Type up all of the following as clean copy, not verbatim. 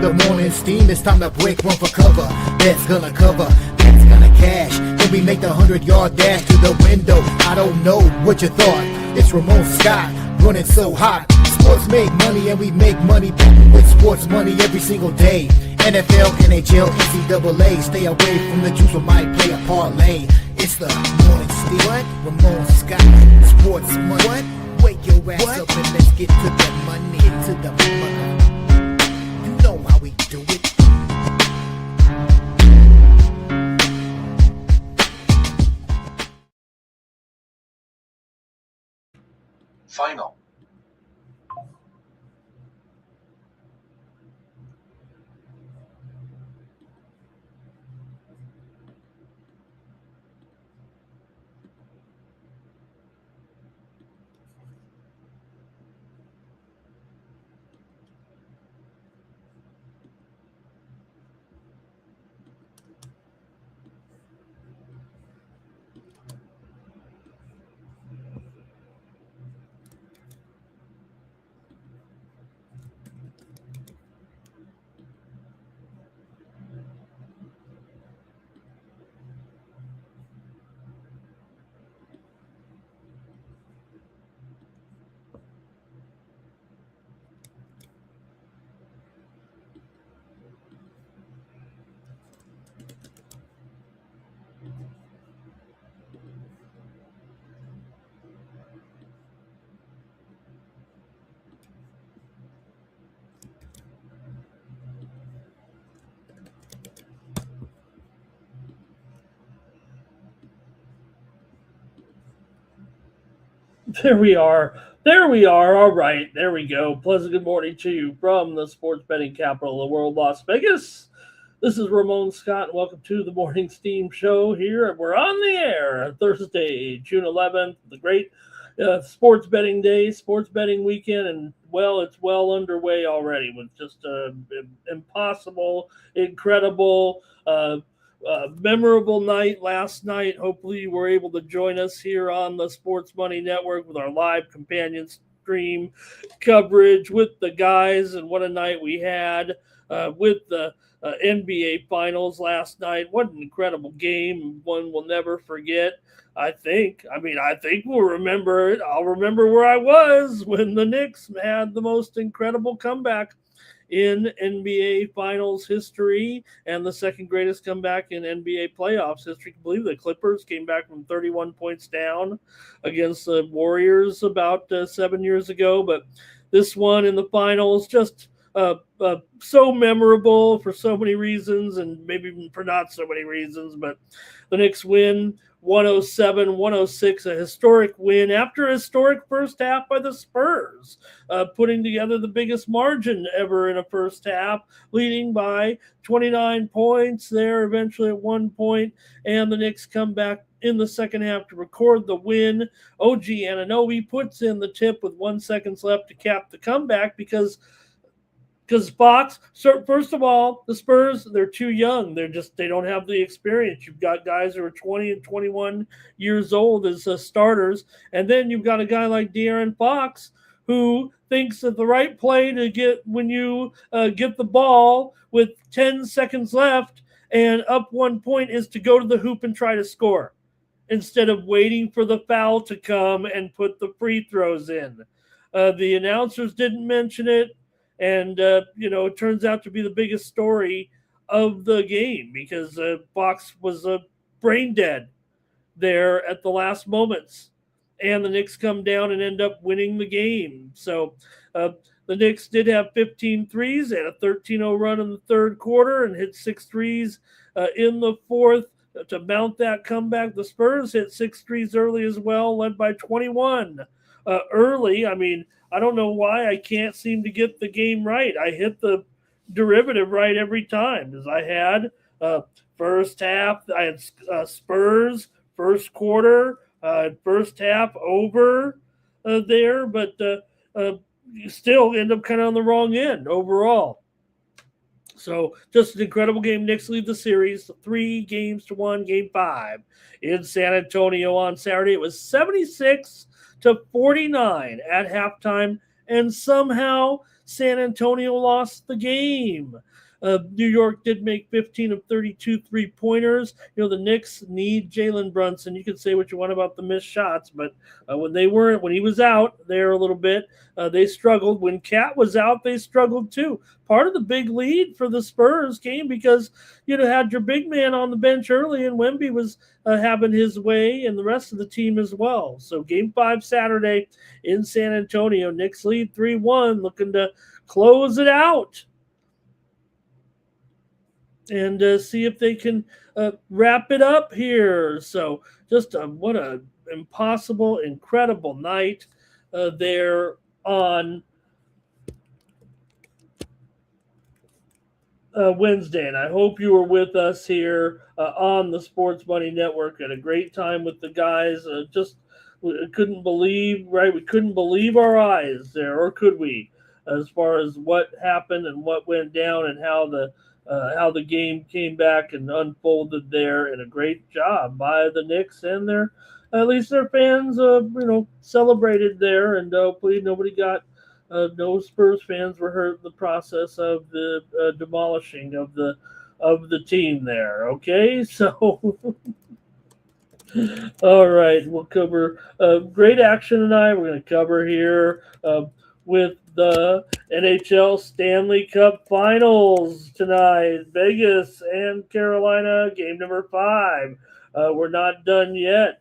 the morning steam, it's time to break one for cover. That's gonna cover, that's gonna cash. Then we make the 100-yard dash to the window. I don't know what you thought. It's Ramon Scott, running so hot. Sports make money and we make money with sports money every single day. NFL, NHL, NCAA, stay away from the juice or might play a parlay. It's the morning steam. What? Ramon Scott, sports money. What? Wake your ass up and let's get to the money. Get to the money. You know how we do it. Final. There we are. There we are. All right. There we go. Pleasant good morning to you from the sports betting capital of the world, Las Vegas. This is Ramon Scott, and welcome to the Morning Steam Show here. We're on the air Thursday, June 11th, the great sports betting day, sports betting weekend, and, well, it's well underway already with just impossible, incredible, memorable night last night. Hopefully you were able to join us here on the Sports Money Network with our live companion stream coverage with the guys, and what a night we had with the NBA Finals last night. What an incredible game, one we'll never forget. I think we'll remember it. I'll remember where I was when the Knicks had the most incredible comeback in NBA Finals history and the second greatest comeback in NBA playoffs history. I believe the Clippers came back from 31 points down against the Warriors about 7 years ago. But this one in the finals, just so memorable for so many reasons, and maybe for not so many reasons. But the Knicks win 107-106, a historic win after a historic first half by the Spurs, putting together the biggest margin ever in a first half, leading by 29 points there eventually at 1 point, and the Knicks come back in the second half to record the win. OG Anunoby puts in the tip with 1 second left to cap the comeback because Fox, so first of all, the Spurs, they're too young. They don't have the experience. You've got guys who are 20 and 21 years old as starters. And then you've got a guy like De'Aaron Fox who thinks that the right play to get when you get the ball with 10 seconds left and up 1 point is to go to the hoop and try to score instead of waiting for the foul to come and put the free throws in. The announcers didn't mention it. And, it turns out to be the biggest story of the game because Fox was brain dead there at the last moments. And the Knicks come down and end up winning the game. So the Knicks did have 15 threes. They had a 13-0 run in the third quarter and hit 6 threes in the fourth to mount that comeback. The Spurs hit 6 threes early as well, led by 21 early. I mean, I don't know why I can't seem to get the game right. I hit the derivative right every time. As I had first half, I had Spurs, first quarter, first half over there, but you still end up kind of on the wrong end overall. So just an incredible game. Knicks lead the series 3-1, game 5 in San Antonio on Saturday. It was 76-49 at halftime, and somehow San Antonio lost the game. New York did make 15 of 32 three-pointers. The Knicks need Jalen Brunson. You can say what you want about the missed shots, but when he was out there a little bit, they struggled. When Cat was out, they struggled too. Part of the big lead for the Spurs came because had your big man on the bench early, and Wemby was having his way, and the rest of the team as well. So Game 5 Saturday in San Antonio. Knicks lead 3-1, looking to close it out and see if they can wrap it up here. So just what a impossible, incredible night there on Wednesday. And I hope you were with us here on the Sports Money Network. Had a great time with the guys. We couldn't believe our eyes there, or could we, as far as what happened and what went down and how the game came back and unfolded there. And a great job by the Knicks and at least their fans, celebrated there. And hopefully nobody no Spurs fans were hurt in the process of the demolishing of the team there. Okay, so all right, we'll cover great action tonight. We're going to cover here with the NHL Stanley Cup Finals tonight. Vegas and Carolina, game number 5. We're not done yet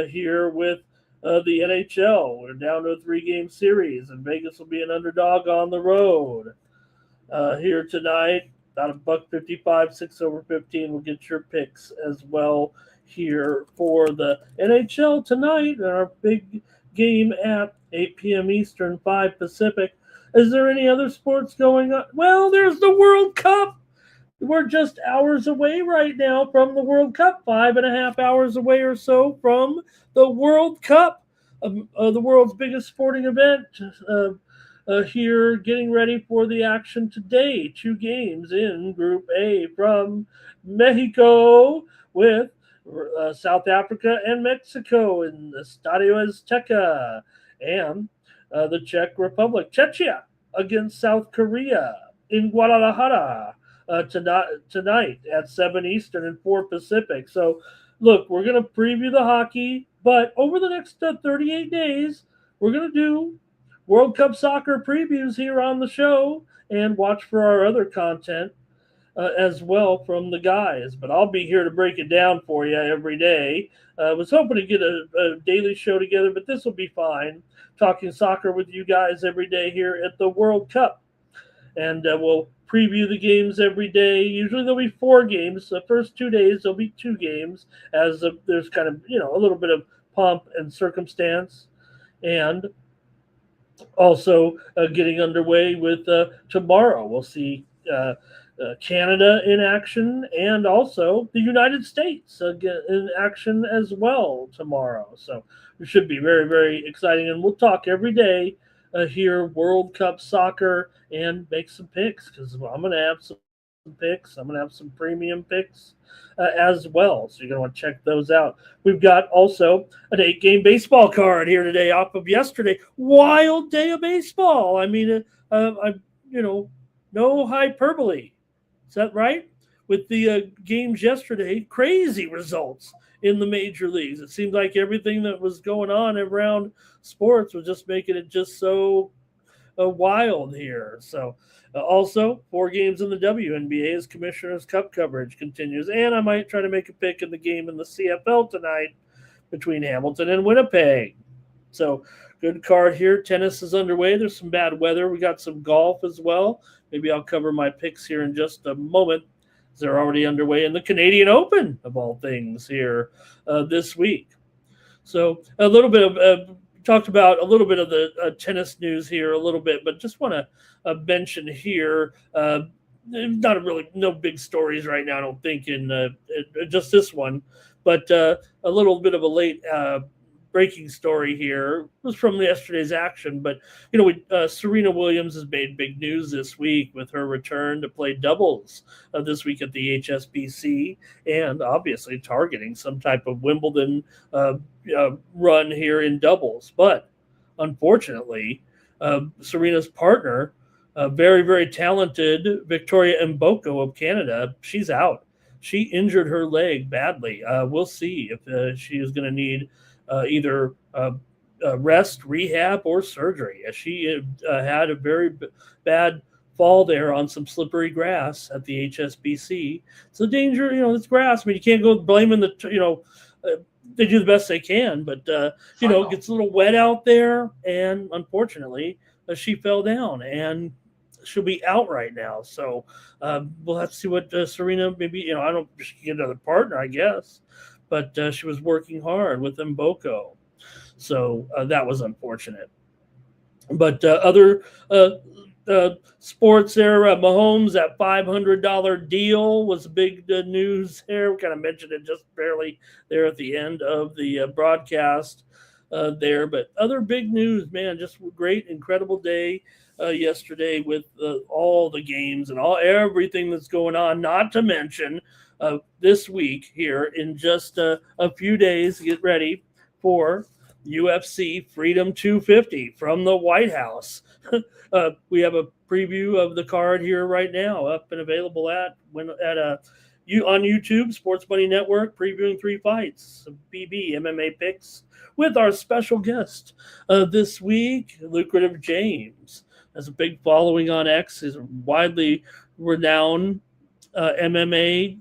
here with the NHL. We're down to a 3-game series, and Vegas will be an underdog on the road. Here tonight, about $1.55, 6 over 15. We'll get your picks as well here for the NHL tonight. Our big game at 8 p.m. Eastern, 5 Pacific. Is there any other sports going on? Well, there's the World Cup. We're just hours away right now from the World Cup, 5.5 hours away or so from the World Cup, the world's biggest sporting event here, getting ready for the action today. 2 games in Group A from Mexico with South Africa and Mexico in the Estadio Azteca, and the Czech Republic, Czechia, against South Korea in Guadalajara tonight at 7 Eastern and 4 Pacific. So, look, we're going to preview the hockey, but over the next 38 days, we're going to do World Cup soccer previews here on the show and watch for our other content as well from the guys. But I'll be here to break it down for you every day. I was hoping to get a daily show together, but this will be fine. Talking soccer with you guys every day here at the World Cup. And we'll preview the games every day. Usually there'll be 4 games. The first 2 days there'll be 2 games, as there's kind of a little bit of pomp and circumstance. And also getting underway with tomorrow. We'll see Canada in action, and also the United States in action as well tomorrow. So it should be very, very exciting. And we'll talk every day here, World Cup soccer, and make some picks, because I'm going to have some picks. I'm going to have some premium picks as well. So you're going to want to check those out. We've got also an 8-game baseball card here today off of yesterday. Wild day of baseball. I mean, no hyperbole. Is that right? With the games yesterday, crazy results in the major leagues. It seemed like everything that was going on around sports was just making it just so wild here. So also 4 games in the WNBA as Commissioner's Cup coverage continues. And I might try to make a pick in the game in the CFL tonight between Hamilton and Winnipeg. So good card here. Tennis is underway. There's some bad weather. We got some golf as well. Maybe I'll cover my picks here in just a moment. They're already underway in the Canadian Open, of all things, here this week. So a little bit of talked about a little bit of the tennis news here a little bit, but just want to mention here, no big stories right now, I don't think, in just this one, but a little bit of a late breaking story here. It was from yesterday's action, but Serena Williams has made big news this week with her return to play doubles this week at the HSBC, and obviously targeting some type of Wimbledon run here in doubles. But unfortunately, Serena's partner very, very talented Victoria Mboko of Canada. She's out. She injured her leg badly. We'll see if she is going to need either rest, rehab, or surgery. She had a very bad fall there on some slippery grass at the HSBC. It's a danger, it's grass. I mean, you can't go blaming they do the best they can, but it gets a little wet out there, and unfortunately, she fell down and she'll be out right now. So we'll have to see what Serena maybe. I don't she can get another partner, I guess, but she was working hard with Mboko, so that was unfortunate. But other sports there, Mahomes, that $500 deal was big news there. We kind of mentioned it just barely there at the end of the broadcast there. But other big news, man, just great, incredible day yesterday with all the games and everything that's going on, not to mention this week here in just a few days, get ready for UFC Freedom 250 from the White House. We have a preview of the card here right now, up and available on YouTube, Sports Money Network, previewing 3 fights, BB MMA picks with our special guest this week, Lucrative James. Has a big following on X. He's a widely renowned MMA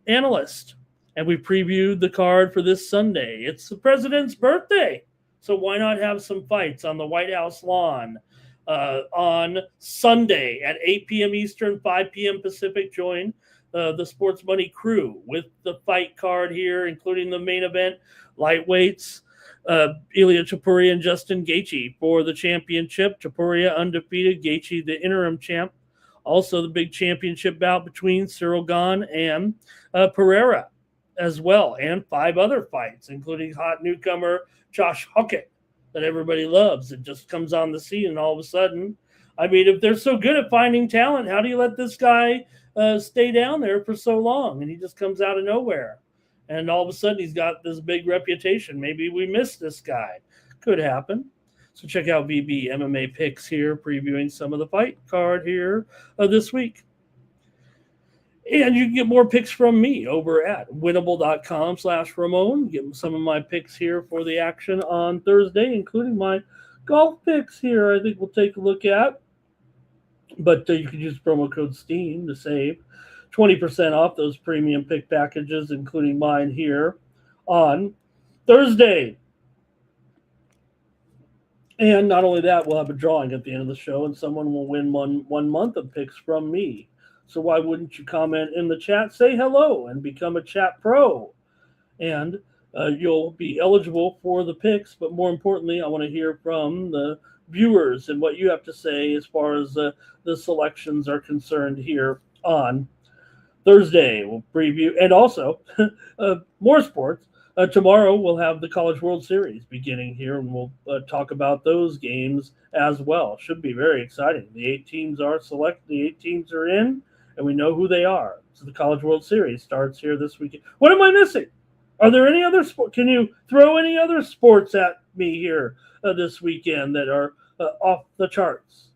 analyst. And we previewed the card for this Sunday. It's the president's birthday, so why not have some fights on the White House lawn on Sunday at 8 p.m. Eastern, 5 p.m. Pacific. Join the Sports Money crew with the fight card here, including the main event, lightweights, Ilya Topuria and Justin Gaethje for the championship. Topuria undefeated, Gaethje the interim champ. Also the big championship bout between Cyril Gane and Pereira as well, and 5 other fights, including hot newcomer Josh Hockett that everybody loves. It just comes on the scene, and all of a sudden, I mean, if they're so good at finding talent, how do you let this guy stay down there for so long? And he just comes out of nowhere, and all of a sudden, he's got this big reputation. Maybe we missed this guy. Could happen. So check out VB MMA picks here, previewing some of the fight card here this week. And you can get more picks from me over at winnable.com/Ramon. Get some of my picks here for the action on Thursday, including my golf picks here I think we'll take a look at. But you can use promo code STEAM to save 20% off those premium pick packages, including mine here on Thursday. And not only that, we'll have a drawing at the end of the show, and someone will win one month of picks from me. So why wouldn't you comment in the chat, say hello, and become a chat pro? And you'll be eligible for the picks. But more importantly, I want to hear from the viewers and what you have to say as far as the selections are concerned here on Thursday. We'll preview, and also more sports. Tomorrow we'll have the College World Series beginning here, and we'll talk about those games as well. Should be very exciting. The 8 teams are selected. The 8 teams are in, and we know who they are. So the College World Series starts here this weekend. What am I missing? Are there any other sports? Can you throw any other sports at me here this weekend that are off the charts?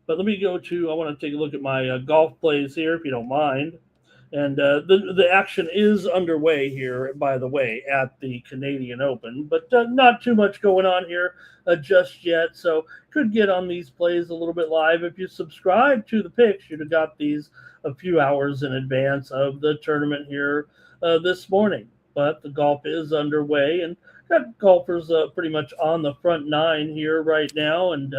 But let me I want to take a look at my golf plays here, if you don't mind. And the action is underway here, by the way, at the Canadian Open, but not too much going on here just yet. So could get on these plays a little bit live. If you subscribe to the picks, you'd have got these a few hours in advance of the tournament here this morning. But the golf is underway, and got golfers pretty much on the front 9 here right now. And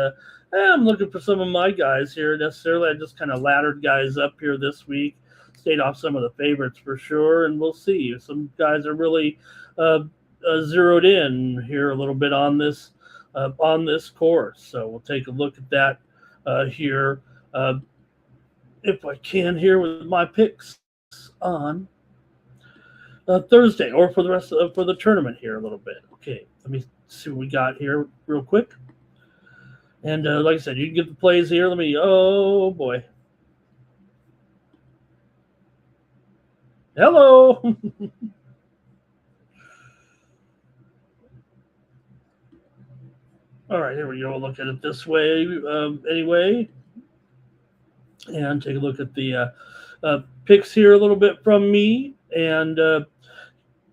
I'm looking for some of my guys here necessarily. I just kind of laddered guys up here this week. Stayed off some of the favorites for sure, and we'll see. Some guys are really zeroed in here a little bit on this course. So we'll take a look at that here, if I can, here with my picks on Thursday, or for the rest for the tournament here a little bit. Okay, let me see what we got here real quick. And like I said, you can get the plays here. Oh boy. Hello. All right, here we go. We'll look at it this way. Anyway, and take a look at the picks here a little bit from me, and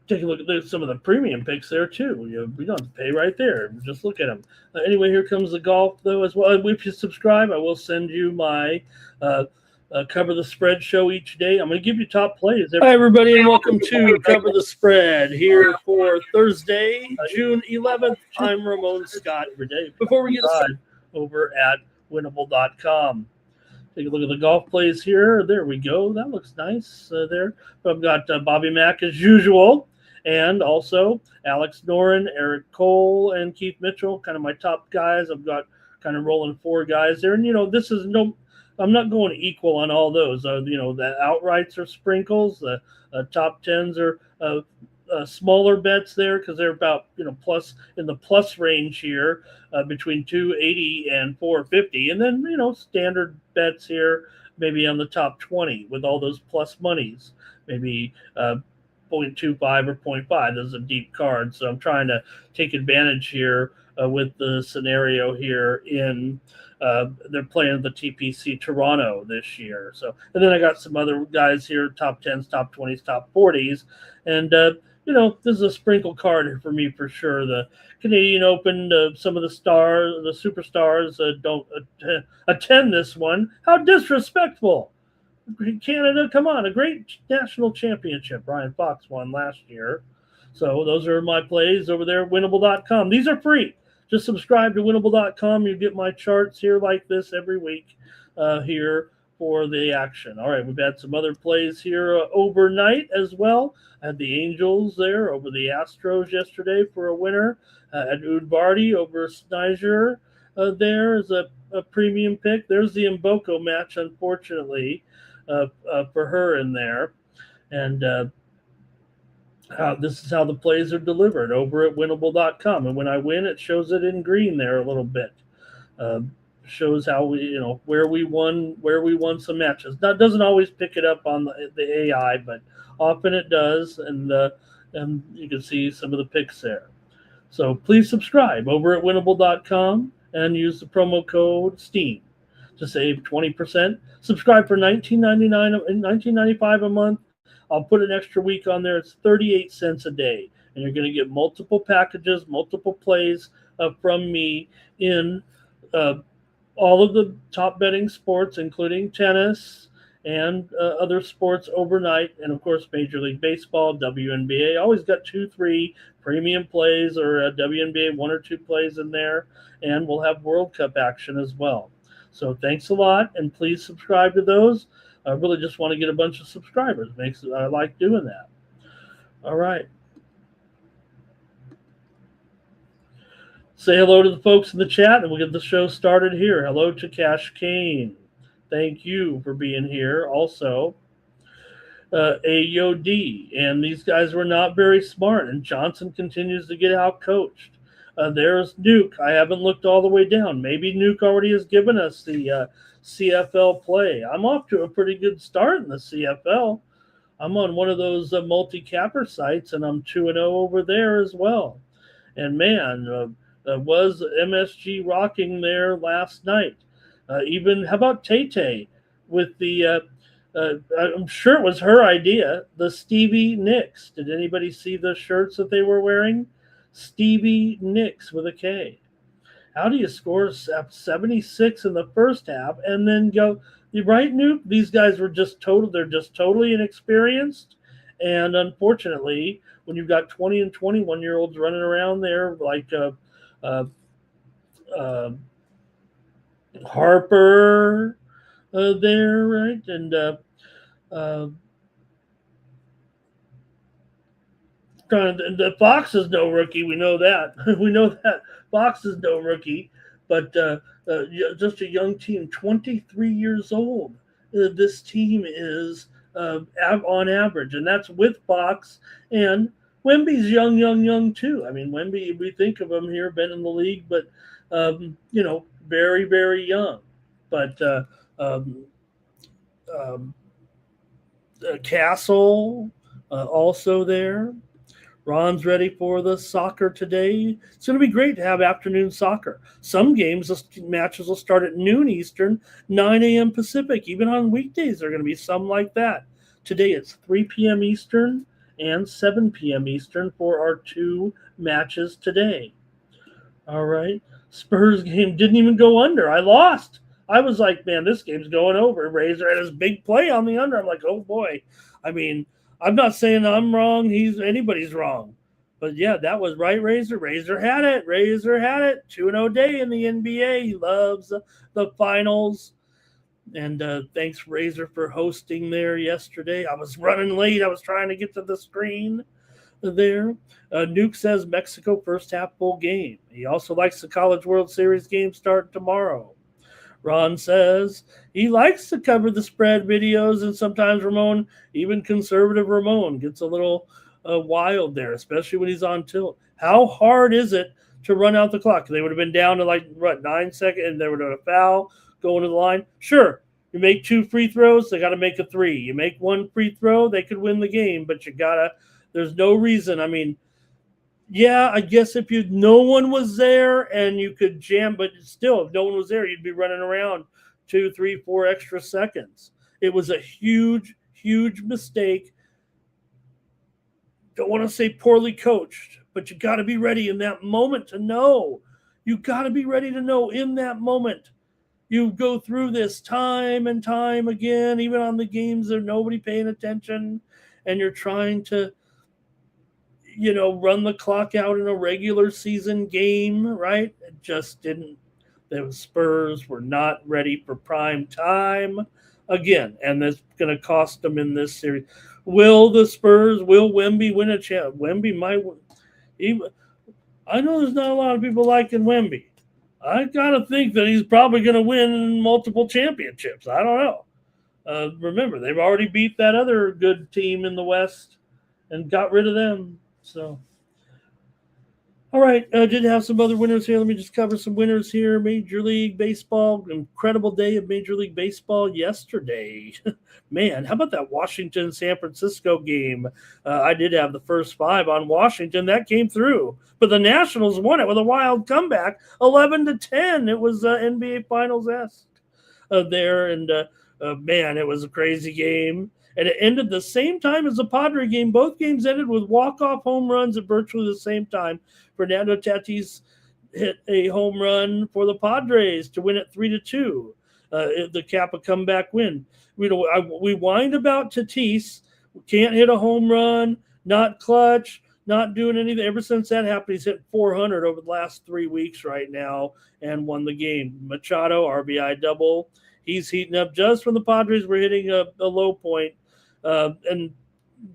take a look at some of the premium picks there too. We don't have to pay right there. Just look at them. Anyway, here comes the golf though as well. If you subscribe, I will send you my Cover the Spread show each day. I'm going to give you top plays. Hi, everybody, and welcome to Cover the Spread here for Thursday, June 11th. I'm Ramon Scott every day. Before we get started, over at winnable.com. Take a look at the golf plays here. There we go. That looks nice there. I've got Bobby Mack as usual, and also Alex Noren, Eric Cole, and Keith Mitchell, kind of my top guys. I've got kind of rolling 4 guys there. And, this is I'm not going equal on all those. The outrights are sprinkles. The top 10s are smaller bets there because they're about plus in the plus range here between 280 and 450, and then standard bets here maybe on the top 20 with all those plus monies, maybe 0.25 or 0.5. This is a deep card, so I'm trying to take advantage here with the scenario here in they're playing the TPC Toronto this year. So, and then I got some other guys here, top 10s, top 20s, top 40s, and this is a sprinkle card for me for sure. The Canadian Open, some of the superstars don't attend this one. How disrespectful. Canada, come on, a great national championship. Brian Fox won last year. So those are my plays over there at winnable.com. These are free. Just subscribe to winnable.com. You get my charts here like this every week here for the action. All right, we've had some other plays here overnight as well. I had the Angels there over the Astros yesterday for a winner. At Udvardy over Snyder there is a premium pick. There's the Mboko match, unfortunately, for her in there. And this is how the plays are delivered over at winnable.com. And when I win, it shows it in green there a little bit. Shows how we, where we won some matches. That doesn't always pick it up on the AI, but often it does. And you can see some of the picks there. So please subscribe over at winnable.com and use the promo code STEAM to save 20%. Subscribe for $19.99 and $19.95 a month. I'll put an extra week on there. It's 38 cents a day. And you're going to get multiple packages, multiple plays from me in all of the top betting sports, including tennis and other sports overnight. And, of course, Major League Baseball, WNBA. Always got 2-3 premium plays or WNBA 1 or 2 plays in there. And we'll have World Cup action as well. So thanks a lot, and please subscribe to those. I really just want to get a bunch of subscribers. I like doing that. All right. Say hello to the folks in the chat, and we'll get the show started here. Hello to Cash Kane. Thank you for being here. Also, AOD. And these guys were not very smart, and Johnson continues to get out-coached. There's Nuke. I haven't looked all the way down. Maybe Nuke already has given us the CFL play. I'm off to a pretty good start in the CFL. I'm on one of those multi-capper sites, and I'm 2-0 over there as well. And man, was MSG rocking there last night. How about Tay with the, I'm sure it was her idea, the Stevie Nicks. Did anybody see the shirts that they were wearing? Stevie Nicks with a K. How do you score 76 in the first half and then go, right, Nuke? These guys were they're just totally inexperienced. And unfortunately, when you've got 20 and 21-year-olds running around there like Harper there, right? And the Fox is no rookie. We know that. We know that Fox is no rookie, but just a young team, 23 years old. This team is on average, and that's with Fox. And Wemby's young too. I mean, Wemby, we think of him here, been in the league, but very, very young. But Castle also there. Ron's ready for the soccer today. It's going to be great to have afternoon soccer. Some matches will start at noon Eastern, 9 a.m. Pacific. Even on weekdays, there are going to be some like that. Today it's 3 p.m. Eastern and 7 p.m. Eastern for our two matches today. All right. Spurs game didn't even go under. I lost. I was like, man, this game's going over. Razor had his big play on the under. I'm like, oh boy. I mean, I'm not saying I'm wrong. Anybody's wrong. But yeah, that was right, Razor. Razor had it. 2-0 day in the NBA. He loves the finals. And thanks, Razor, for hosting there yesterday. I was running late. I was trying to get to the screen there. Nuke says Mexico first half full game. He also likes the College World Series game starting tomorrow. Ron says he likes to cover the spread videos, and sometimes Ramon, even conservative Ramon, gets a little wild there, especially when he's on tilt. How hard is it to run out the clock? They would have been down to 9 seconds, and they would have a foul going to the line. Sure, you make 2 free throws, they got to make a 3. You make 1 free throw, they could win the game, but there's no reason. I mean, yeah, I guess if no one was there and you could jam, but still, if no one was there, you'd be running around 2, 3, 4 extra seconds. It was a huge, huge mistake. Don't want to say poorly coached, but you got to be ready in that moment to know. You got to be ready to know in that moment. You go through this time and time again, even on the games there's nobody paying attention, and you're trying to run the clock out in a regular season game, right? It just didn't. The Spurs were not ready for prime time again, and that's going to cost them in this series. Will Wemby win a chance? Wemby might. I know there's not a lot of people liking Wemby. I got to think that he's probably going to win multiple championships. I don't know. Remember, they've already beat that other good team in the West and got rid of them. So, all right, I did have some other winners here. Let me just cover some winners here. Major League Baseball, incredible day of Major League Baseball yesterday. Man, how about that Washington-San Francisco game? I did have the first 5 on Washington. That came through. But the Nationals won it with a wild comeback, 11-10. It was NBA Finals-esque there. And, man, it was a crazy game. And it ended the same time as the Padre game. Both games ended with walk-off home runs at virtually the same time. Fernando Tatis hit a home run for the Padres to win it 3-2. The cap a comeback win. We whined about Tatis. Can't hit a home run, not clutch, not doing anything. Ever since that happened, he's hit 400 over the last 3 weeks right now and won the game. Machado, RBI double. He's heating up just when the Padres were hitting a low point. And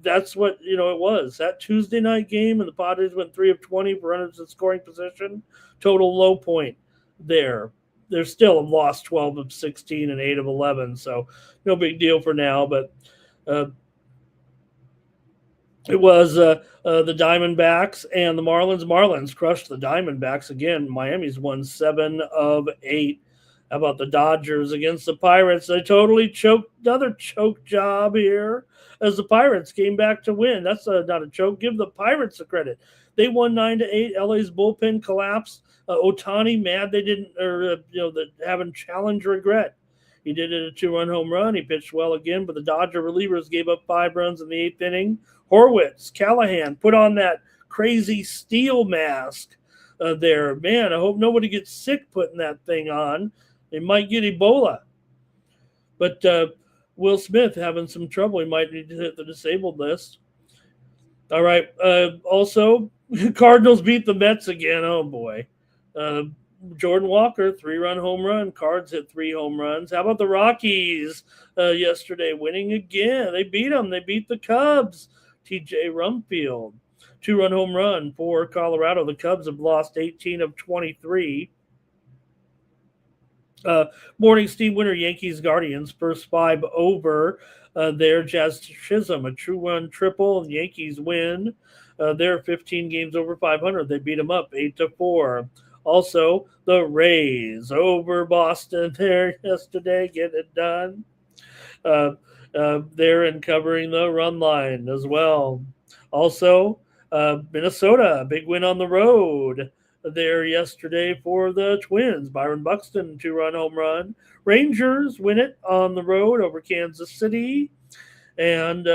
that's what, it was. That Tuesday night game, and the Padres went 3 of 20 for runners in scoring position. Total low point there. They're still have lost 12 of 16 and 8 of 11, so no big deal for now. But it was the Diamondbacks and the Marlins. Marlins crushed the Diamondbacks again. Miami's won 7 of 8. How about the Dodgers against the Pirates? They totally choked. Another choke job here as the Pirates came back to win. That's not a choke. Give the Pirates the credit. They won 9-8. LA's bullpen collapsed. Ohtani mad they didn't, having challenge regret. He did it a 2-run home run. He pitched well again, but the Dodger relievers gave up 5 runs in the 8th inning. Horwitz, Callahan put on that crazy steel mask there. Man, I hope nobody gets sick putting that thing on. They might get Ebola. But Will Smith having some trouble. He might need to hit the disabled list. All right. Also, Cardinals beat the Mets again. Oh, boy. Jordan Walker, 3-run home run. Cards hit 3 home runs. How about the Rockies yesterday winning again? They beat them. They beat the Cubs. TJ Rumfield, 2-run home run for Colorado. The Cubs have lost 18 of 23. Morning steam winner, Yankees Guardians, first 5 over there. Jazz Chisholm, a 2-run triple. The Yankees win. They're 15 games over 500. They beat them up 8-4. Also, the Rays over Boston there yesterday, getting it done. They're in covering the run line as well. Also, Minnesota, a big win on the road there yesterday for the Twins. Byron Buxton, 2-run home run. Rangers win it on the road over Kansas City. And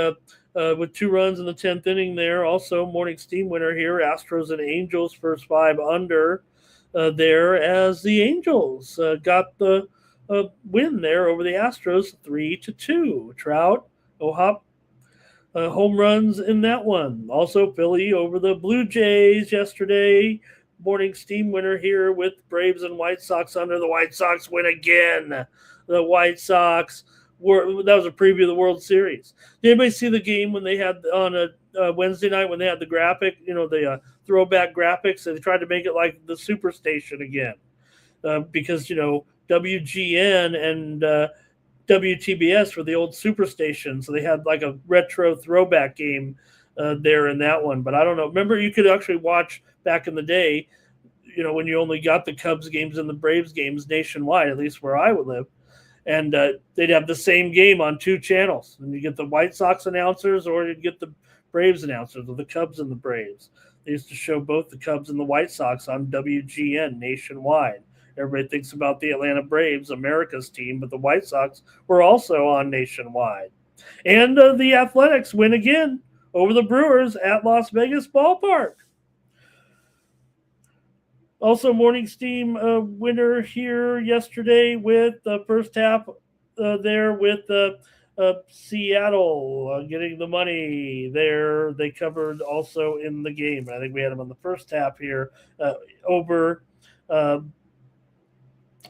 with 2 runs in the 10th inning there. Also, morning steam winner here. Astros and Angels, first 5 under there as the Angels got the win there over the Astros 3-2. Trout, O'Hop, home runs in that one. Also, Philly over the Blue Jays yesterday. Morning steam winner here with Braves and White Sox under. The White Sox win again. The White Sox that was a preview of the World Series. Did anybody see the game when they had on a Wednesday night when they had the graphic, the throwback graphics, and they tried to make it like the Superstation again? Because, WGN and WTBS were the old Superstation, so they had like a retro throwback game there in that one. But I don't know. Remember, you could actually watch back in the day, when you only got the Cubs games and the Braves games nationwide, at least where I would live. And they'd have the same game on 2 channels. And you get the White Sox announcers or you'd get the Braves announcers, or the Cubs and the Braves. They used to show both the Cubs and the White Sox on WGN nationwide. Everybody thinks about the Atlanta Braves, America's team, but the White Sox were also on nationwide. And the Athletics win again over the Brewers at Las Vegas Ballpark. Also, morning steam winner here yesterday with the first half there with Seattle getting the money there. They covered also in the game. I think we had them on the first half here over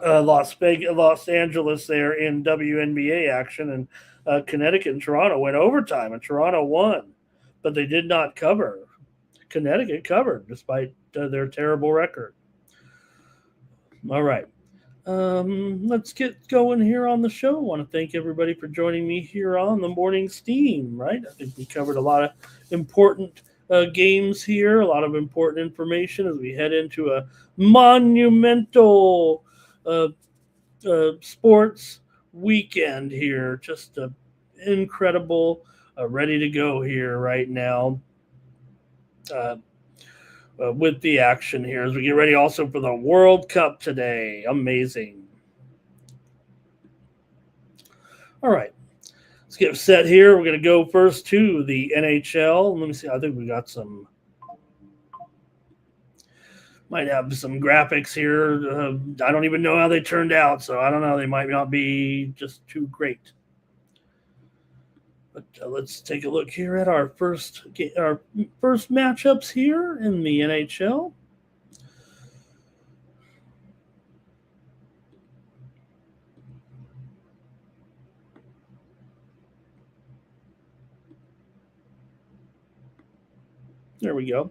Los Angeles there in WNBA action. And Connecticut and Toronto went overtime, and Toronto won. But they did not cover. Connecticut covered despite their terrible record. All right. Let's get going here on the show. I want to thank everybody for joining me here on the Morning Steam, right? I think we covered a lot of important games here, a lot of important information as we head into a monumental sports weekend here. Just incredible, ready to go here right now. With the action here as we get ready also for the World Cup today. Amazing. All right. Let's get set here. We're going to go first to the NHL. Let me see. I think we got might have some graphics here. I don't even know how they turned out, so I don't know. They might not be just too great. But let's take a look here at our first matchups here in the NHL. There we go.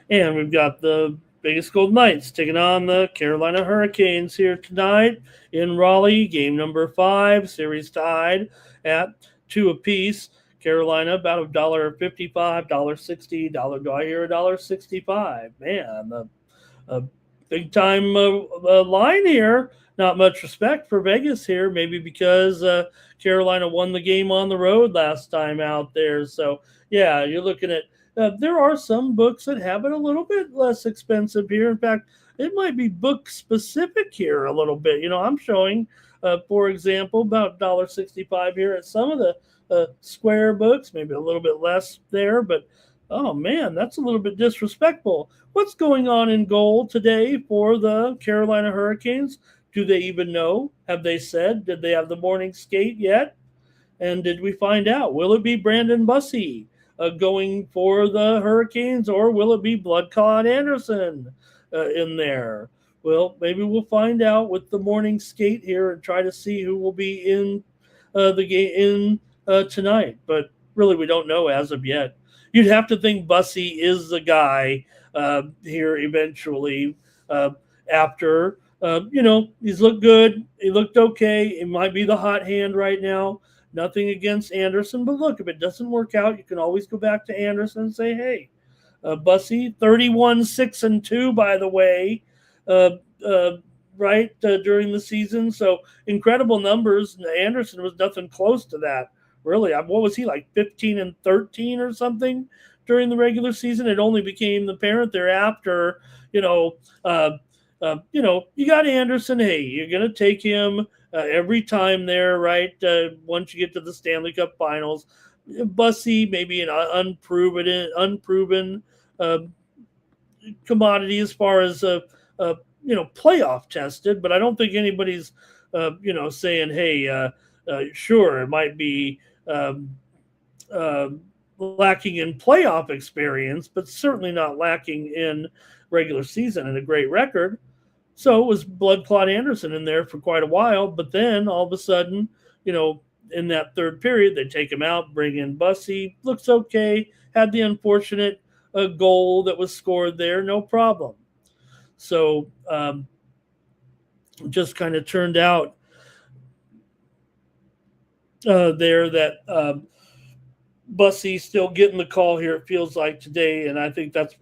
And we've got the Vegas Golden Knights taking on the Carolina Hurricanes here tonight in Raleigh. Game number 5, series tied at 2 apiece. Carolina about $1.55, $1.60. Do I hear $1.65? Man, a big time line here. Not much respect for Vegas here, maybe because Carolina won the game on the road last time out there. So, yeah, you're looking at there are some books that have it a little bit less expensive here. In fact, it might be book specific here a little bit. I'm showing, for example, about $1.65 here at some of the square books, maybe a little bit less there, but oh man, that's a little bit disrespectful. What's going on in goal today for the Carolina Hurricanes? Do they even know? Have they said? Did they have the morning skate yet? And did we find out? Will it be Brandon Bussey going for the Hurricanes, or will it be Bloodclot Anderson in there? Well, maybe we'll find out with the morning skate here and try to see who will be in the game tonight. But really, we don't know as of yet. You'd have to think Bussey is the guy here eventually after. He's looked good. He looked okay. It might be the hot hand right now. Nothing against Anderson, but look, if it doesn't work out, you can always go back to Anderson and say, hey, Bussey, 31-6-2, by the way, during the season. So incredible numbers. Anderson was nothing close to that really. What was he, like 15-13 or something during the regular season? It only became apparent thereafter, you got Anderson. Hey, you're going to take him every time there, right? Once you get to the Stanley Cup Finals, Bussy, maybe an unproven uh, commodity as far as playoff tested, but I don't think anybody's saying, hey, sure, it might be uh, lacking in playoff experience, but certainly not lacking in regular season and a great record. So it was Blood Clot Anderson in there for quite a while, but then all of a sudden, in that third period, they take him out, bring in Bussy, looks okay, had the unfortunate goal that was scored there, no problem. So just kind of turned out there that Bussy still getting the call here, it feels like today, and I think that's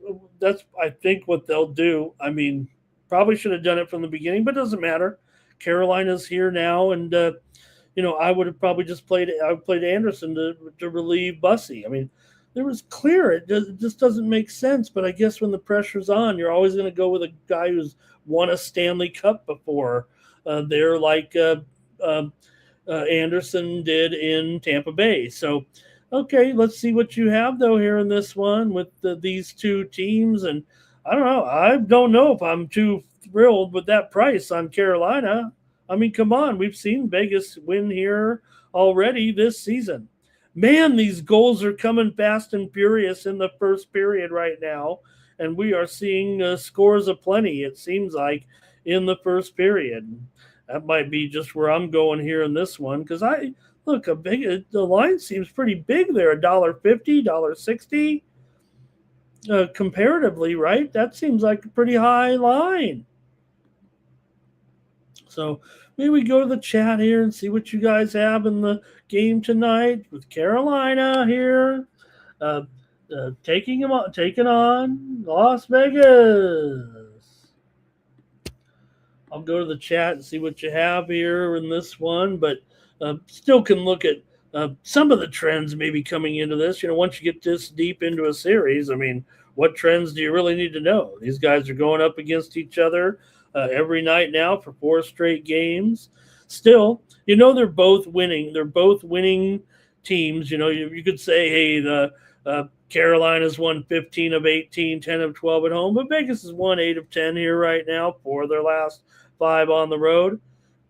I think what they'll do. I mean, probably should have done it from the beginning, but it doesn't matter. Carolina's here now, and I would have probably just played Anderson to relieve Bussy. I mean, there was clear. It just doesn't make sense. But I guess when the pressure's on, you're always going to go with a guy who's won a Stanley Cup before. They're like Anderson did in Tampa Bay. So, okay, let's see what you have, though, here in this one with these two teams. And I don't know. I don't know if I'm too thrilled with that price on Carolina. I mean, come on. We've seen Vegas win here already this season. Man, these goals are coming fast and furious in the first period right now. And we are seeing scores aplenty, it seems like, in the first period. That might be just where I'm going here in this one. Because the line seems pretty big there. $1.50, $1.60. Comparatively, right? That seems like a pretty high line. So maybe we go to the chat here and see what you guys have in the game tonight with Carolina here, taking on Las Vegas. I'll go to the chat and see what you have here in this one, but still can look at some of the trends maybe coming into this. Once you get this deep into a series, I mean, what trends do you really need to know? These guys are going up against each other every night now for 4 straight games. Still, they're both winning. They're both winning teams. You could say, hey, the Carolina's won 15 of 18, 10 of 12 at home, but Vegas has won 8 of 10 here right now for their last 5 on the road.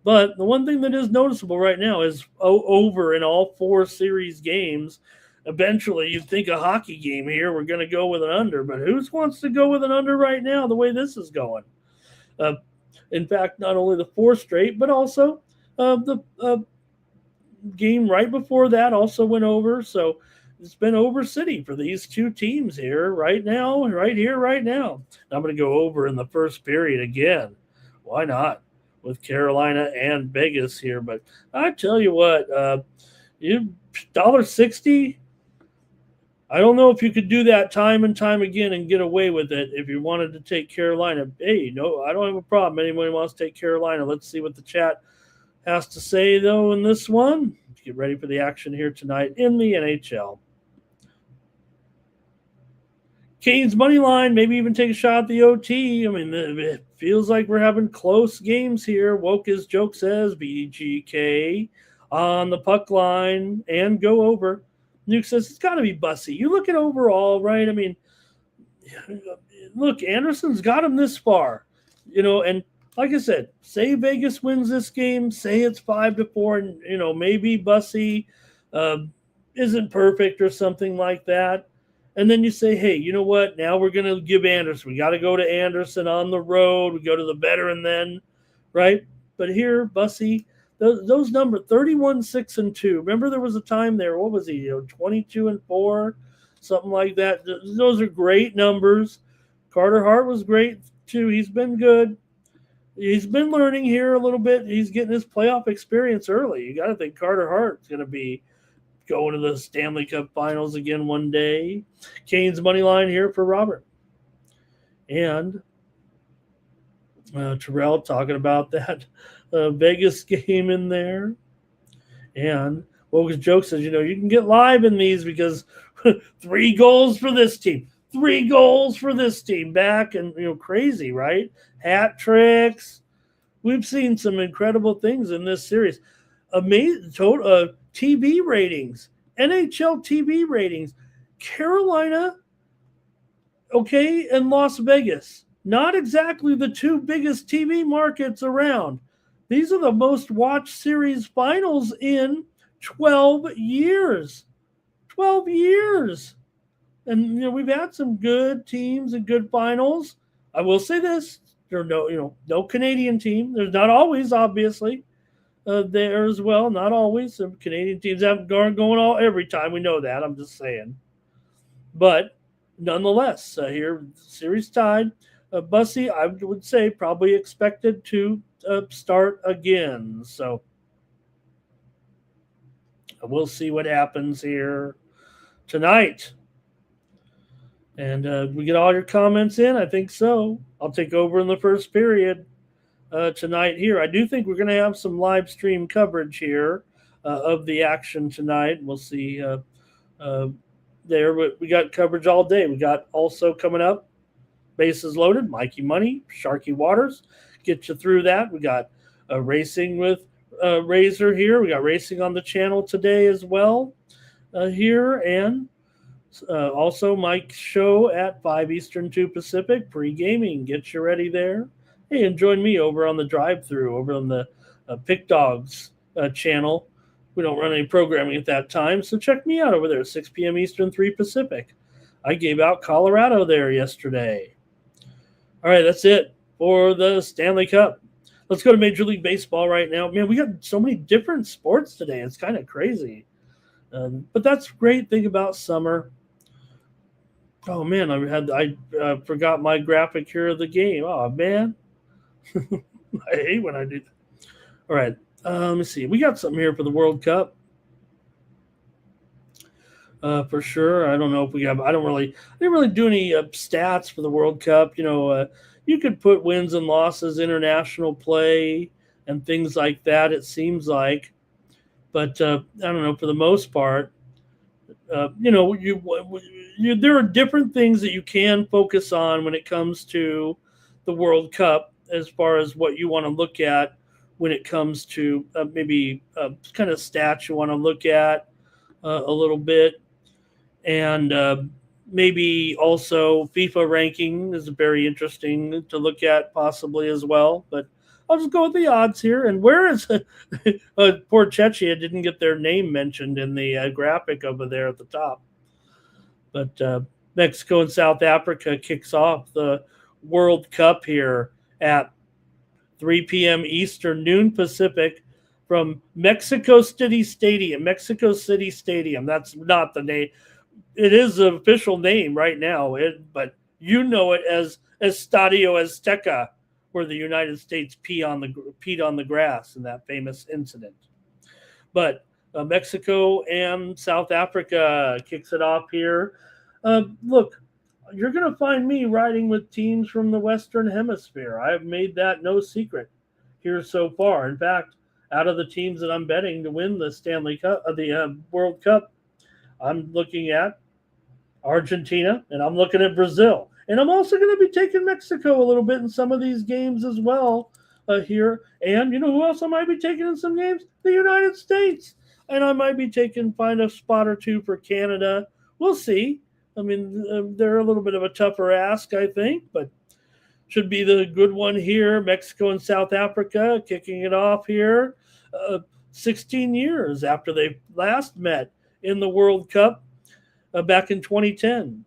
But the one thing that is noticeable right now is over in all 4 series games. Eventually, you'd think a hockey game here, we're going to go with an under, but who wants to go with an under right now the way this is going? In fact, not only the 4 straight, but also the game right before that also went over. So it's been over city for these two teams here right now, right here, right now. I'm going to go over in the first period again. Why not? With Carolina and Vegas here. But I tell you what, $1.60, I don't know if you could do that time and time again and get away with it if you wanted to take Carolina. Hey, no, I don't have a problem. Anybody wants to take Carolina. Let's see what the chat has to say, though, in this one. Let's get ready for the action here tonight in the NHL. Canes money line, maybe even take a shot at the OT. I mean, it feels like we're having close games here. Woke as joke says, BGK on the puck line and go over. Nuke says it's got to be Bussy. You look at overall, right? I mean, look, Anderson's got him this far, and like I said, say Vegas wins this game, say it's 5-4, and, maybe Bussy isn't perfect or something like that. And then you say, hey, you know what? Now we're going to give Anderson. We got to go to Anderson on the road. We go to the veteran then, right? But here, Bussy, those numbers, 31-6-2. Remember there was a time there, what was he, 22-4, something like that. Those are great numbers. Carter Hart was great, too. He's been good. He's been learning here a little bit. He's getting his playoff experience early. You got to think Carter Hart's going to be going to the Stanley Cup Finals again one day. Canes money line here for Robert. And Terrell talking about that Vegas game in there. And Woga's joke says, you can get live in these because 3 goals for this team, 3 goals for this team back, and crazy, right? Hat tricks. We've seen some incredible things in this series. Amazing total TV ratings, NHL TV ratings. Carolina, okay, and Las Vegas. Not exactly the 2 biggest TV markets around. These are the most watched series finals in 12 years. 12 years. And we've had some good teams and good finals. I will say this: there's no Canadian team. There's not always, obviously, there as well. Not always. Some Canadian teams haven't going all every time. We know that. I'm just saying. But nonetheless, here series tied. Bussy, I would say, probably expected to start again. So we'll see what happens here tonight. And we get all your comments in? I think so. I'll take over in the first period tonight here. I do think we're going to have some live stream coverage here of the action tonight. We'll see there. But we got coverage all day. We got also coming up, Bases Loaded, Mikey Money, Sharky Waters. Get you through that. We got racing with Razor here. We got racing on the channel today as well here. And also Mike's show at 5 Eastern, 2 Pacific, pre-gaming. Get you ready there. Hey, and join me over on the drive-thru, over on the Pick Dogs channel. We don't run any programming at that time, so check me out over there, 6 p.m. Eastern, 3 Pacific. I gave out Colorado there yesterday. All right, that's it for the Stanley Cup. Let's go to Major League Baseball right now. Man, we got so many different sports today. It's kind of crazy. But that's a great thing about summer. Oh, man, I forgot my graphic here of the game. Oh, man. I hate when I do that. All right, let me see. We got something here for the World Cup. For sure. I don't know if we have. I didn't really do any stats for the World Cup. You could put wins and losses, international play, and things like that. It seems like, but I don't know. For the most part, there are different things that you can focus on when it comes to the World Cup, as far as what you want to look at when it comes to maybe kind of stats you want to look at a little bit. And maybe also FIFA ranking is very interesting to look at possibly as well. But I'll just go with the odds here. And where is poor Czechia didn't get their name mentioned in the graphic over there at the top. But Mexico and South Africa kicks off the World Cup here at 3 p.m. Eastern, noon Pacific, from Mexico City Stadium. Mexico City Stadium. That's not the name. It is the official name right now, but you know it as Estadio Azteca, where the United States peed on the grass in that famous incident. But Mexico and South Africa kicks it off here. Look, you're going to find me riding with teams from the Western Hemisphere. I have made that no secret here so far. In fact, out of the teams that I'm betting to win the Stanley Cup, the World Cup, I'm looking at Argentina, and I'm looking at Brazil. And I'm also going to be taking Mexico a little bit in some of these games as well here. And you know who else I might be taking in some games? The United States. And I might be find a spot or two for Canada. We'll see. I mean, they're a little bit of a tougher ask, I think, but should be the good one here. Mexico and South Africa kicking it off here 16 years after they last met in the World Cup back in 2010.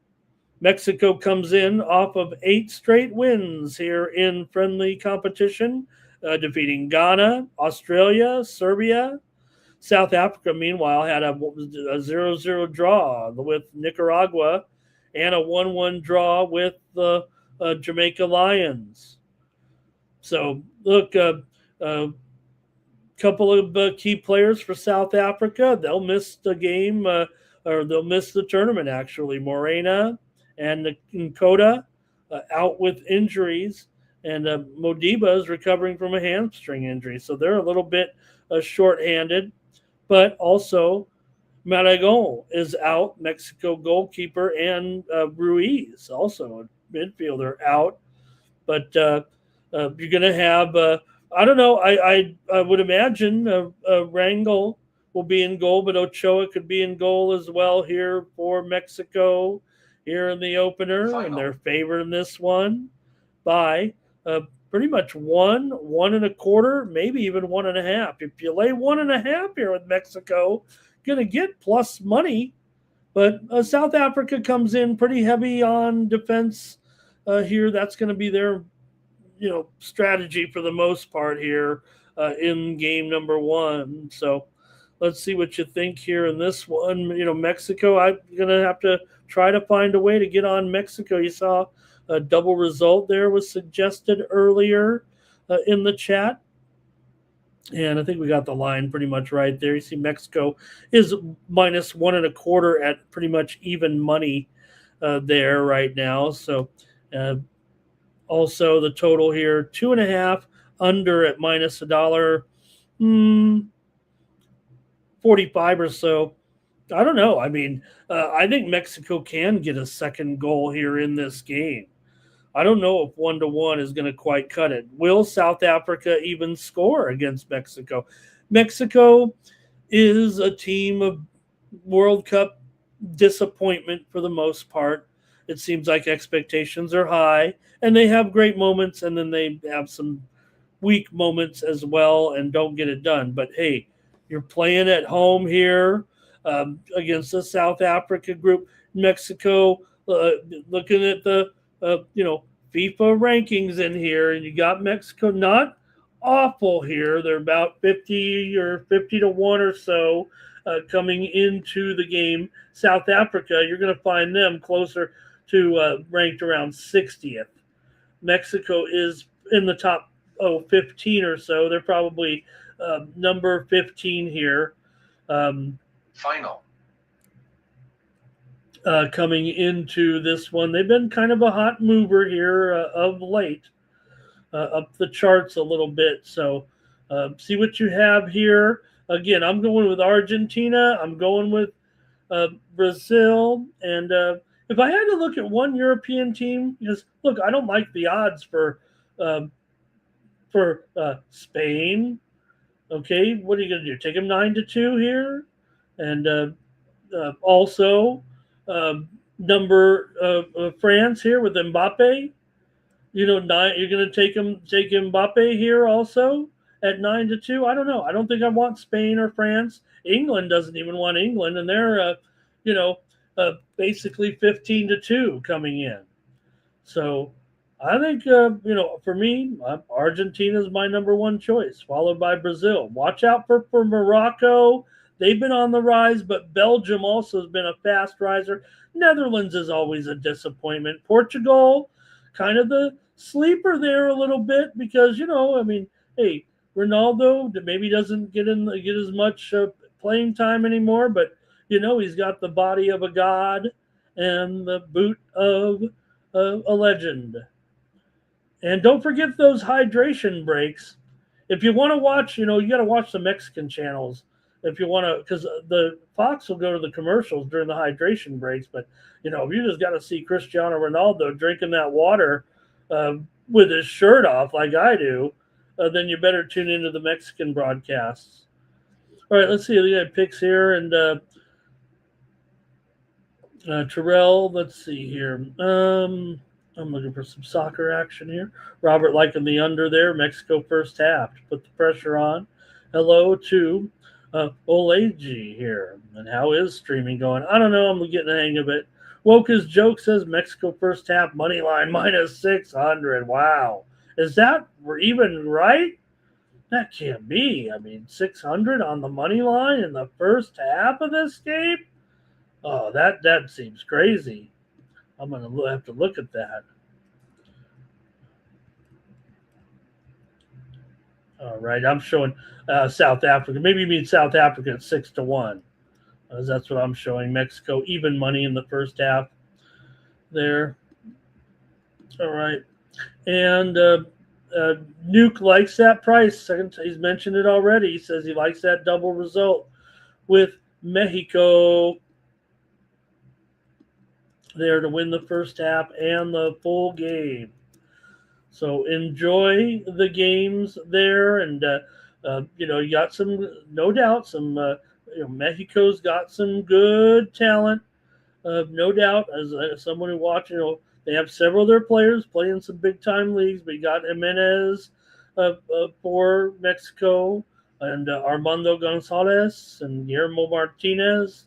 Mexico comes in off of 8 straight wins here in friendly competition, defeating Ghana, Australia, Serbia. South Africa, meanwhile, had a 0-0 draw with Nicaragua and a 1-1 draw with the Jamaica Lions. So, look, couple of key players for South Africa. They'll miss the game, or they'll miss the tournament, actually. Morena and Nkota out with injuries, and Modiba is recovering from a hamstring injury. So they're a little bit shorthanded. but also Maragon is out, Mexico goalkeeper, and Ruiz, also a midfielder, out. But you're going to have, I don't know, I would imagine Rangel will be in goal, but Ochoa could be in goal as well here for Mexico here in the opener, and they're favoring this one by pretty much 1.25, maybe even 1.5. If you lay 1.5 here with Mexico, going to get plus money. But South Africa comes in pretty heavy on defense here. That's going to be their strategy for the most part here in game number one. So let's see what you think here in this one. Mexico, I'm going to have to try to find a way to get on Mexico. You saw a double result there was suggested earlier in the chat. And I think we got the line pretty much right there. You see Mexico is minus 1.25 at pretty much even money there right now. So also the total here, 2.5 under at minus $1.45 or so. I don't know. I mean, I think Mexico can get a second goal here in this game. I don't know if 1-1 is going to quite cut it. Will South Africa even score against Mexico? Mexico is a team of World Cup disappointment for the most part. It seems like expectations are high, and they have great moments, and then they have some weak moments as well and don't get it done. But, hey, you're playing at home here against the South Africa group. Mexico, looking at the FIFA rankings in here, and you got Mexico not awful here. They're about 50 or 50 to 1 or so coming into the game. South Africa, you're going to find them closer to ranked around 60th. Mexico is in the top 15 or so. They're probably number 15 here. Final. Coming into this one. They've been kind of a hot mover here of late, up the charts a little bit. So see what you have here. Again, I'm going with Argentina. I'm going with Brazil. And if I had to look at one European team, because, look, I don't like the odds for Spain. Okay, what are you going to do? Take them 9-2 here? And also number France here with Mbappe. You're going to take Mbappe here also at 9-2. I don't know. I don't think I want Spain or France. England doesn't even want England, and they're basically 15-2 coming in. So I think for me, Argentina is my number one choice, followed by Brazil. Watch out for Morocco. They've been on the rise, but Belgium also has been a fast riser. Netherlands is always a disappointment. Portugal, kind of the sleeper there a little bit because, hey, Ronaldo maybe doesn't get as much playing time anymore, but, he's got the body of a god and the boot of a legend. And don't forget those hydration breaks. If you want to watch, you got to watch the Mexican channels. If you want to, because the Fox will go to the commercials during the hydration breaks. But, if you just got to see Cristiano Ronaldo drinking that water with his shirt off like I do, then you better tune into the Mexican broadcasts. All right, let's see. We got picks here. And Terrell, let's see here. I'm looking for some soccer action here. Robert liking the under there. Mexico first half to put the pressure on. Hello to Oleji here. And how is streaming going? I don't know. I'm getting the hang of it. Woka's joke says Mexico first half money line minus 600. Wow. Is that even right? That can't be. 600 on the money line in the first half of this game? Oh, that seems crazy. I'm going to have to look at that. All right, I'm showing South Africa. Maybe you mean South Africa at 6-1. That's what I'm showing. Mexico, even money in the first half there. All right. And Nuke likes that price. He's mentioned it already. He says he likes that double result. with Mexico there to win the first half and the full game. So enjoy the games there, and you got some, no doubt, some. Mexico's got some good talent, no doubt. As someone who watched, they have several of their players playing some big time leagues. But you got Jimenez for Mexico, and Armando Gonzalez and Guillermo Martinez,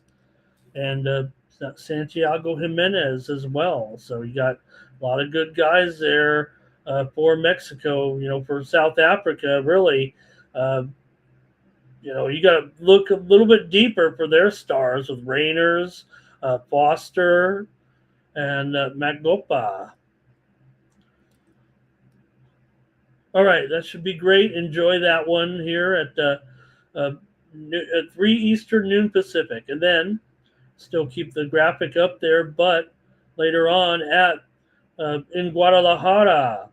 and Santiago Jimenez as well. So you got a lot of good guys there for Mexico. For South Africa, really. You got to look a little bit deeper for their stars with Rainers, Foster, and Magopa. All right, that should be great. Enjoy that one here at 3 Eastern, noon Pacific. And then still keep the graphic up there, but later on in Guadalajara,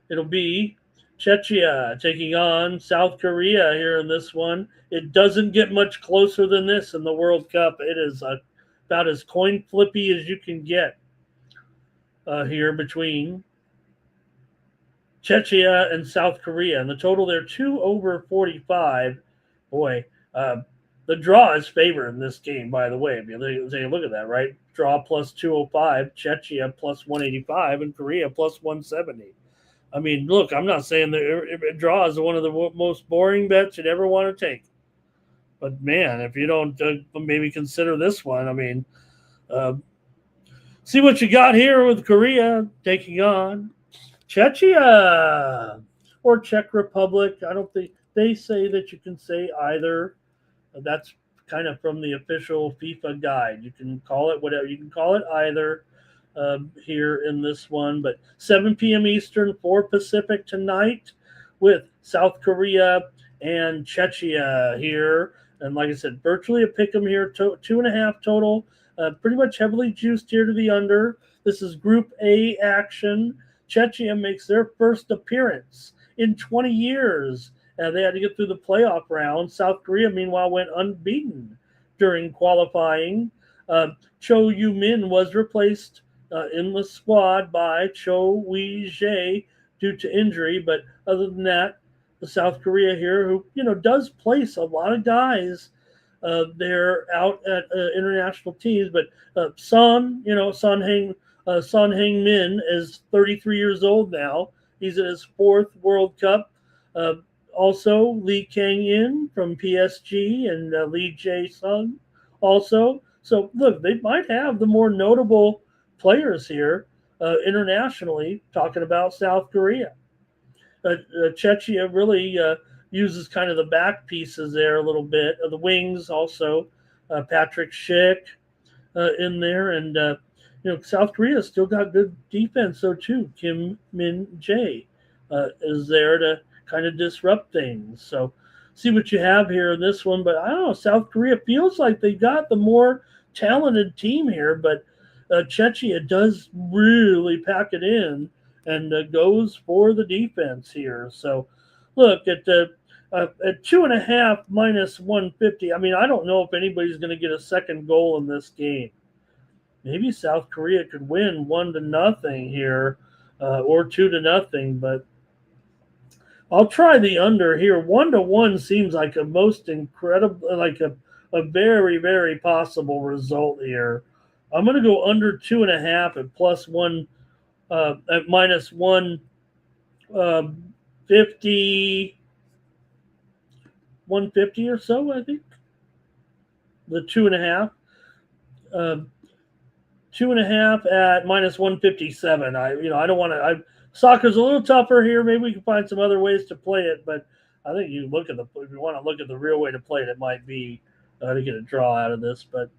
it'll be Czechia taking on South Korea here in this one. It doesn't get much closer than this in the World Cup. It is about as coin flippy as you can get here between Czechia and South Korea. And the total there, 2/45. Boy, the draw is favored in this game, by the way. If you take a look at that, right? Draw plus 205, Czechia plus 185, and Korea plus 170. I mean, look, I'm not saying that draw is one of the most boring bets you'd ever want to take. But, man, if you don't maybe consider this one, I mean, see what you got here with Korea taking on Czechia or Czech Republic. I don't think they say that you can say either. That's kind of from the official FIFA guide. You can call it whatever. You can call it either. Here in this one, but 7 p.m. Eastern, 4 Pacific tonight with South Korea and Czechia here. And like I said, virtually a pick 'em here, 2.5 total, pretty much heavily juiced here to the under. This is Group A action. Czechia makes their first appearance in 20 years. They had to get through the playoff round. South Korea, meanwhile, went unbeaten during qualifying. Cho Yu-min was replaced in the squad by Cho Wee-jae due to injury. But other than that, the South Korea here, who, does place a lot of guys they're out at international teams. But Son Heung-min is 33 years old now. He's in his 4th World Cup. Also, Lee Kang-in from PSG and Lee Jae-sung also. So, look, they might have the more notable players here internationally, talking about South Korea. Czechia really uses kind of the back pieces there a little bit. The wings also, Patrick Schick in there. And, South Korea still got good defense, so too. Kim Min-jae is there to kind of disrupt things. So see what you have here in this one. But I don't know, South Korea feels like they got the more talented team here, but Czechia does really pack it in and goes for the defense here. So look at 2.5 minus 150. I mean, I don't know if anybody's going to get a second goal in this game. Maybe South Korea could win 1-0 here or 2-0, but I'll try the under here. 1-1 seems like a most incredible, like a very, very possible result here. I'm going to go under 2.5 at plus 1, at minus 150, 150 or so, I think. The 2.5. 2.5 at minus 157. I don't want to. Soccer's a little tougher here. Maybe we can find some other ways to play it, but I think if you want to look at the real way to play it, it might be to get a draw out of this. But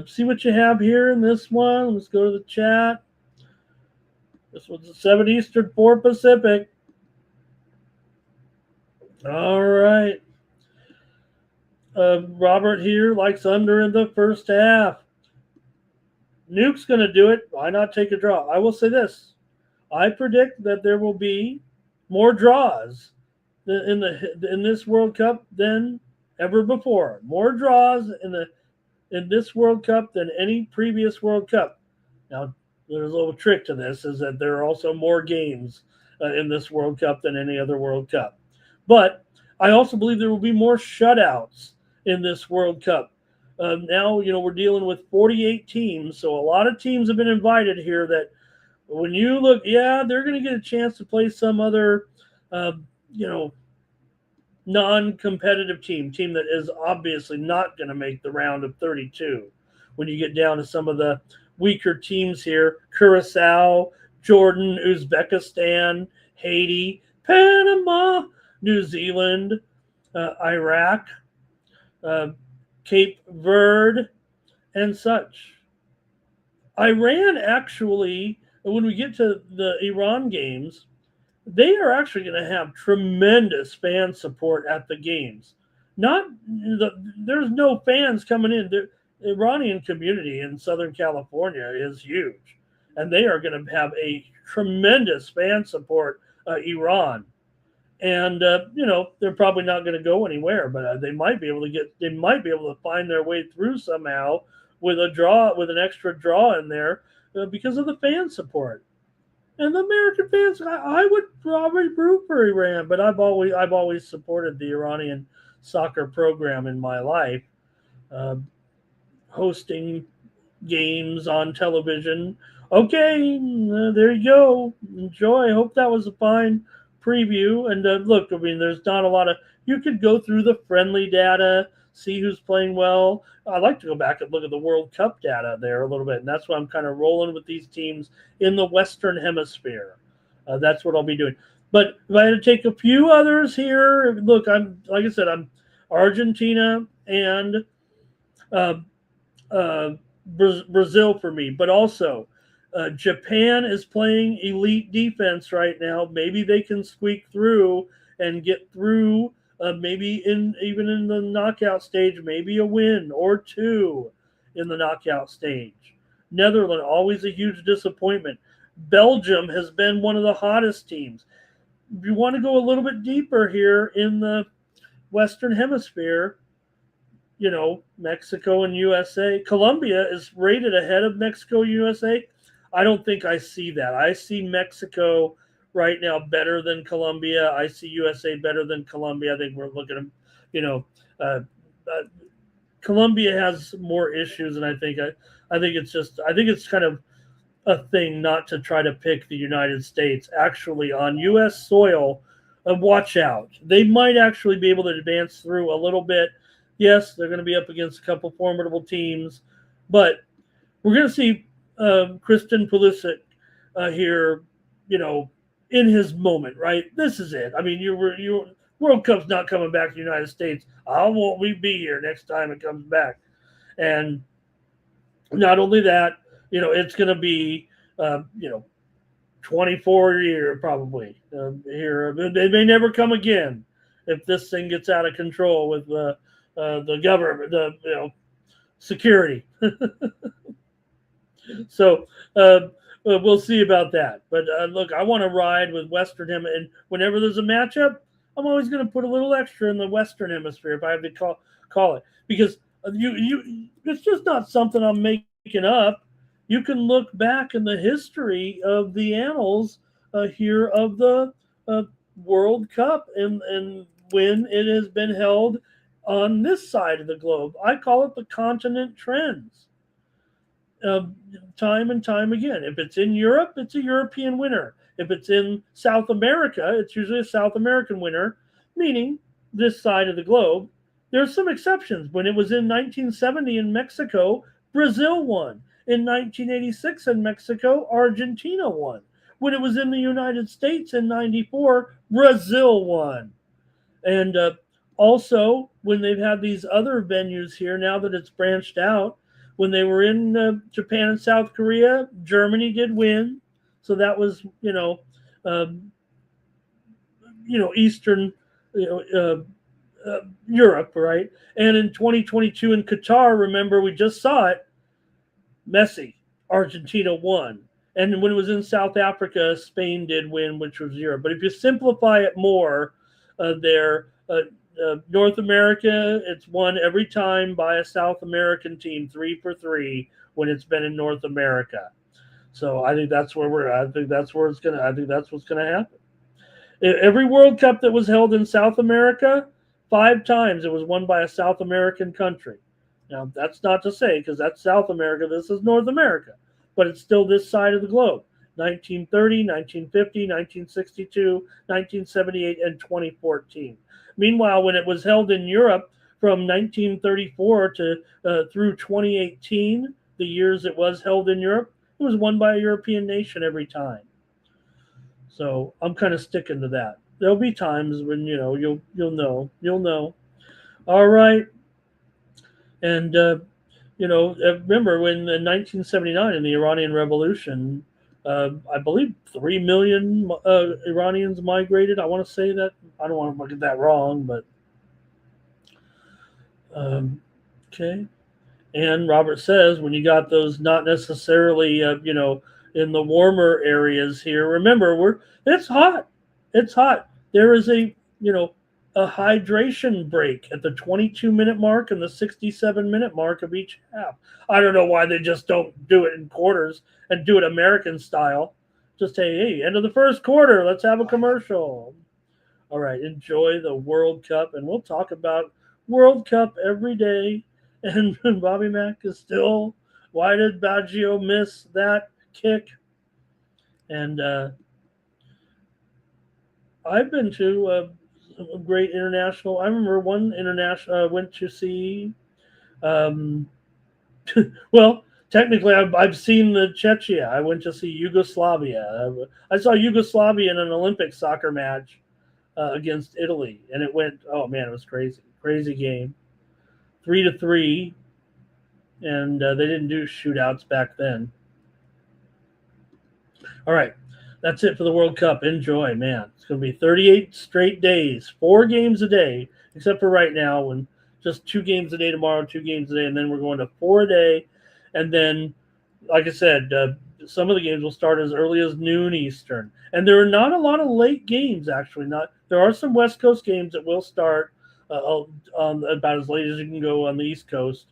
see what you have here in this one. Let's go to the chat. This one's 7 Eastern, 4 Pacific. All right. Robert here likes under in the first half. Nuke's going to do it. Why not take a draw? I will say this. I predict that there will be more draws in this World Cup than ever before. More draws in this World Cup than any previous World Cup. Now, there's a little trick to this, is that there are also more games in this World Cup than any other World Cup. But I also believe there will be more shutouts in this World Cup. Now, we're dealing with 48 teams, so a lot of teams have been invited here that when you look, they're going to get a chance to play some other, non-competitive team that is obviously not going to make the round of 32. When you get down to some of the weaker teams here, Curacao, Jordan, Uzbekistan, Haiti, Panama, New Zealand, Iraq, Cape Verde, and such. Iran actually, when we get to the Iran games, they are actually going to have tremendous fan support at the games. There's no fans coming in. The Iranian community in Southern California is huge, and they are going to have a tremendous fan support. Iran, and they're probably not going to go anywhere, but they might be able to find their way through somehow with an extra draw in there because of the fan support. And the American fans, I would probably root for Iran, but I've always supported the Iranian soccer program in my life, hosting games on television. Okay, there you go. Enjoy. I hope that was a fine preview. And look, there's not a lot of. You could go through the friendly data, see who's playing well. I'd like to go back and look at the World Cup data there a little bit, and that's why I'm kind of rolling with these teams in the Western Hemisphere. That's what I'll be doing. But if I had to take a few others here, look, I'm Argentina and Brazil for me, but also Japan is playing elite defense right now. Maybe they can squeak through and get through. Maybe even in the knockout stage, maybe a win or two in the knockout stage. Netherlands, always a huge disappointment. Belgium has been one of the hottest teams. If you want to go a little bit deeper here in the Western Hemisphere, Mexico and USA. Colombia is rated ahead of Mexico, USA. I don't think I see that. I see Mexico right now better than Colombia. I see USA better than Colombia. I think we're looking at, Colombia has more issues, and I think it's kind of a thing not to try to pick the United States. Actually, on U.S. soil, watch out. They might actually be able to advance through a little bit. Yes, they're going to be up against a couple formidable teams, but we're going to see Christian Pulisic here, in his moment, right? This is it. You World Cup's not coming back to the United States. How won't we be here next time it comes back? And not only that, it's going to be, 24 year probably here. They may never come again if this thing gets out of control with the government, security. So we'll see about that. But look, I want to ride with Western Hemisphere, and whenever there's a matchup, I'm always going to put a little extra in the Western Hemisphere if I have to call it, because it's just not something I'm making up. You can look back in the history of the annals here of the World Cup and when it has been held on this side of the globe. I call it the continent trends. Time and time again. If it's in Europe, it's a European winner. If it's in South America, it's usually a South American winner, meaning this side of the globe. There's some exceptions. When it was in 1970 in Mexico, Brazil won. In 1986 in Mexico, Argentina won. When it was in the United States in 94, Brazil won. And also, when they've had these other venues here, now that it's branched out, when they were in Japan and South Korea, Germany did win. So that was, Eastern, Europe, right? And in 2022 in Qatar, remember, we just saw it, Messi, Argentina won. And when it was in South Africa, Spain did win, which was Europe. But if you simplify it more, North America, it's won every time by a South American team, 3-for-3 when it's been in North America. So I think that's where we're at. I think that's what's going to happen. Every World Cup that was held in South America, 5 times it was won by a South American country. Now, that's not to say, because that's South America, this is North America, but it's still this side of the globe. 1930, 1950, 1962, 1978, and 2014. Meanwhile, when it was held in Europe from 1934 to through 2018, the years it was held in Europe, it was won by a European nation every time. So I'm kind of sticking to that. There'll be times when you'll know. All right, and remember when in 1979 in the Iranian Revolution, I believe 3 million Iranians migrated. I want to say that. I don't want to get that wrong, but okay. And Robert says when you got those not necessarily, in the warmer areas here, remember, it's hot. It's hot. There is a hydration break at the 22-minute mark and the 67-minute mark of each half. I don't know why they just don't do it in quarters and do it American style. Just hey, end of the first quarter, let's have a commercial. All right, enjoy the World Cup, and we'll talk about World Cup every day. And Bobby Mack is still, why did Baggio miss that kick? And I've been to a great international. I remember one international I went to see. Well, technically, I've seen the Czechia. I went to see Yugoslavia. I saw Yugoslavia in an Olympic soccer match against Italy, and it went. Oh man, it was crazy game. 3-3, and they didn't do shootouts back then. All right, that's it for the World Cup. Enjoy, man. It's going to be 38 straight days, 4 games a day, except for right now when just 2 games a day tomorrow, 2 games a day, and then we're going to 4 a day. And then, like I said, some of the games will start as early as noon Eastern. And there are not a lot of late games, actually. There are some West Coast games that will start about as late as you can go on the East Coast,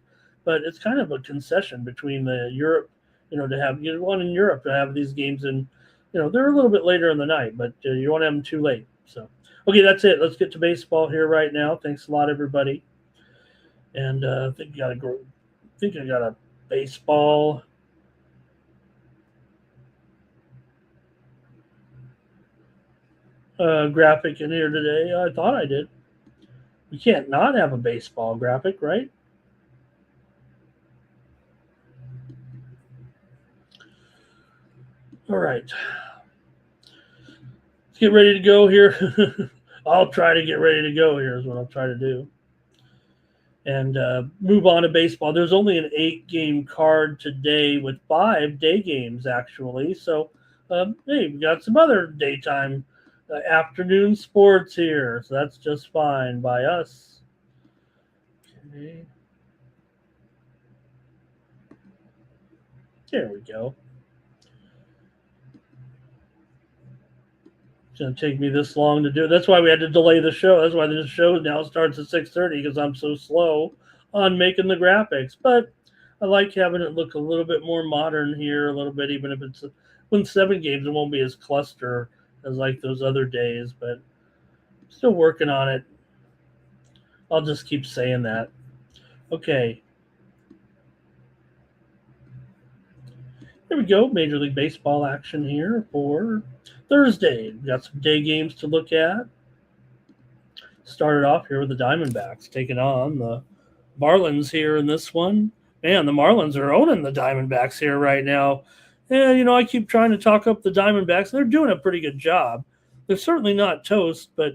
but it's kind of a concession between the Europe, to have one in Europe to have these games in, they're a little bit later in the night, but you don't want to have them too late. So, okay, that's it. Let's get to baseball here right now. Thanks a lot, everybody. And I think I got a baseball. Graphic in here today. I thought I did. You can't not have a baseball graphic, right? All right. Let's get ready to go here. I'll try to get ready to go here is what I'll try to do. And move on to baseball. There's only an 8-game card today with 5 day games, actually. So, hey, we got some other daytime afternoon sports here, so that's just fine by us. Okay. There we go. It's going to take me this long to do it. That's why we had to delay the show. That's why the show now starts at 6:30, because I'm so slow on making the graphics. But I like having it look a little bit more modern here, a little bit, even if it's when 7 games, it won't be as cluster as like those other days, but still working on it. I'll just keep saying that. Okay. There we go. Major League Baseball action here for Thursday. We've got some day games to look at. Started off here with the Diamondbacks taking on the Marlins here in this one. Man, the Marlins are owning the Diamondbacks here right now. And, I keep trying to talk up the Diamondbacks. They're doing a pretty good job. They're certainly not toast, but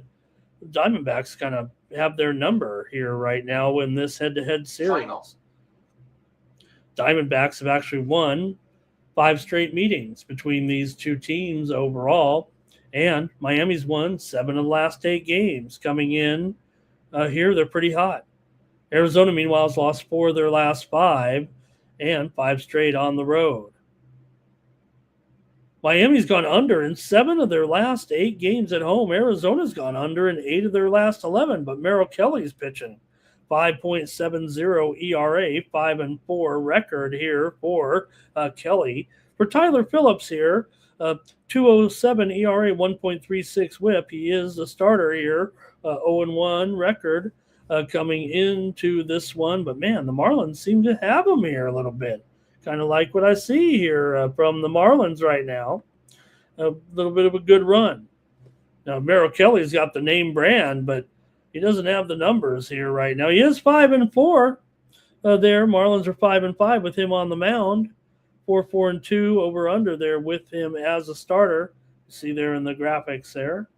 the Diamondbacks kind of have their number here right now in this head-to-head series. Final. Diamondbacks have actually won 5 straight meetings between these two teams overall, and Miami's won 7 of the last 8 games. Coming in here, they're pretty hot. Arizona, meanwhile, has lost 4 of their last 5 and 5 straight on the road. Miami's gone under in 7 of their last 8 games at home. Arizona's gone under in 8 of their last 11, but Merrill Kelly's pitching. 5.70 ERA, 5-4 record here for Kelly. For Tyler Phillips here, 2.07 ERA, 1.36 whip. He is the starter here, 0-1 record coming into this one. But, man, the Marlins seem to have him here a little bit. Kind of like what I see here from the Marlins right now. A little bit of a good run. Now, Merrill Kelly's got the name brand, but he doesn't have the numbers here right now. He is 5-4 there. Marlins are 5-5 with him on the mound. 4-4-2 over under there with him as a starter. See there in the graphics there.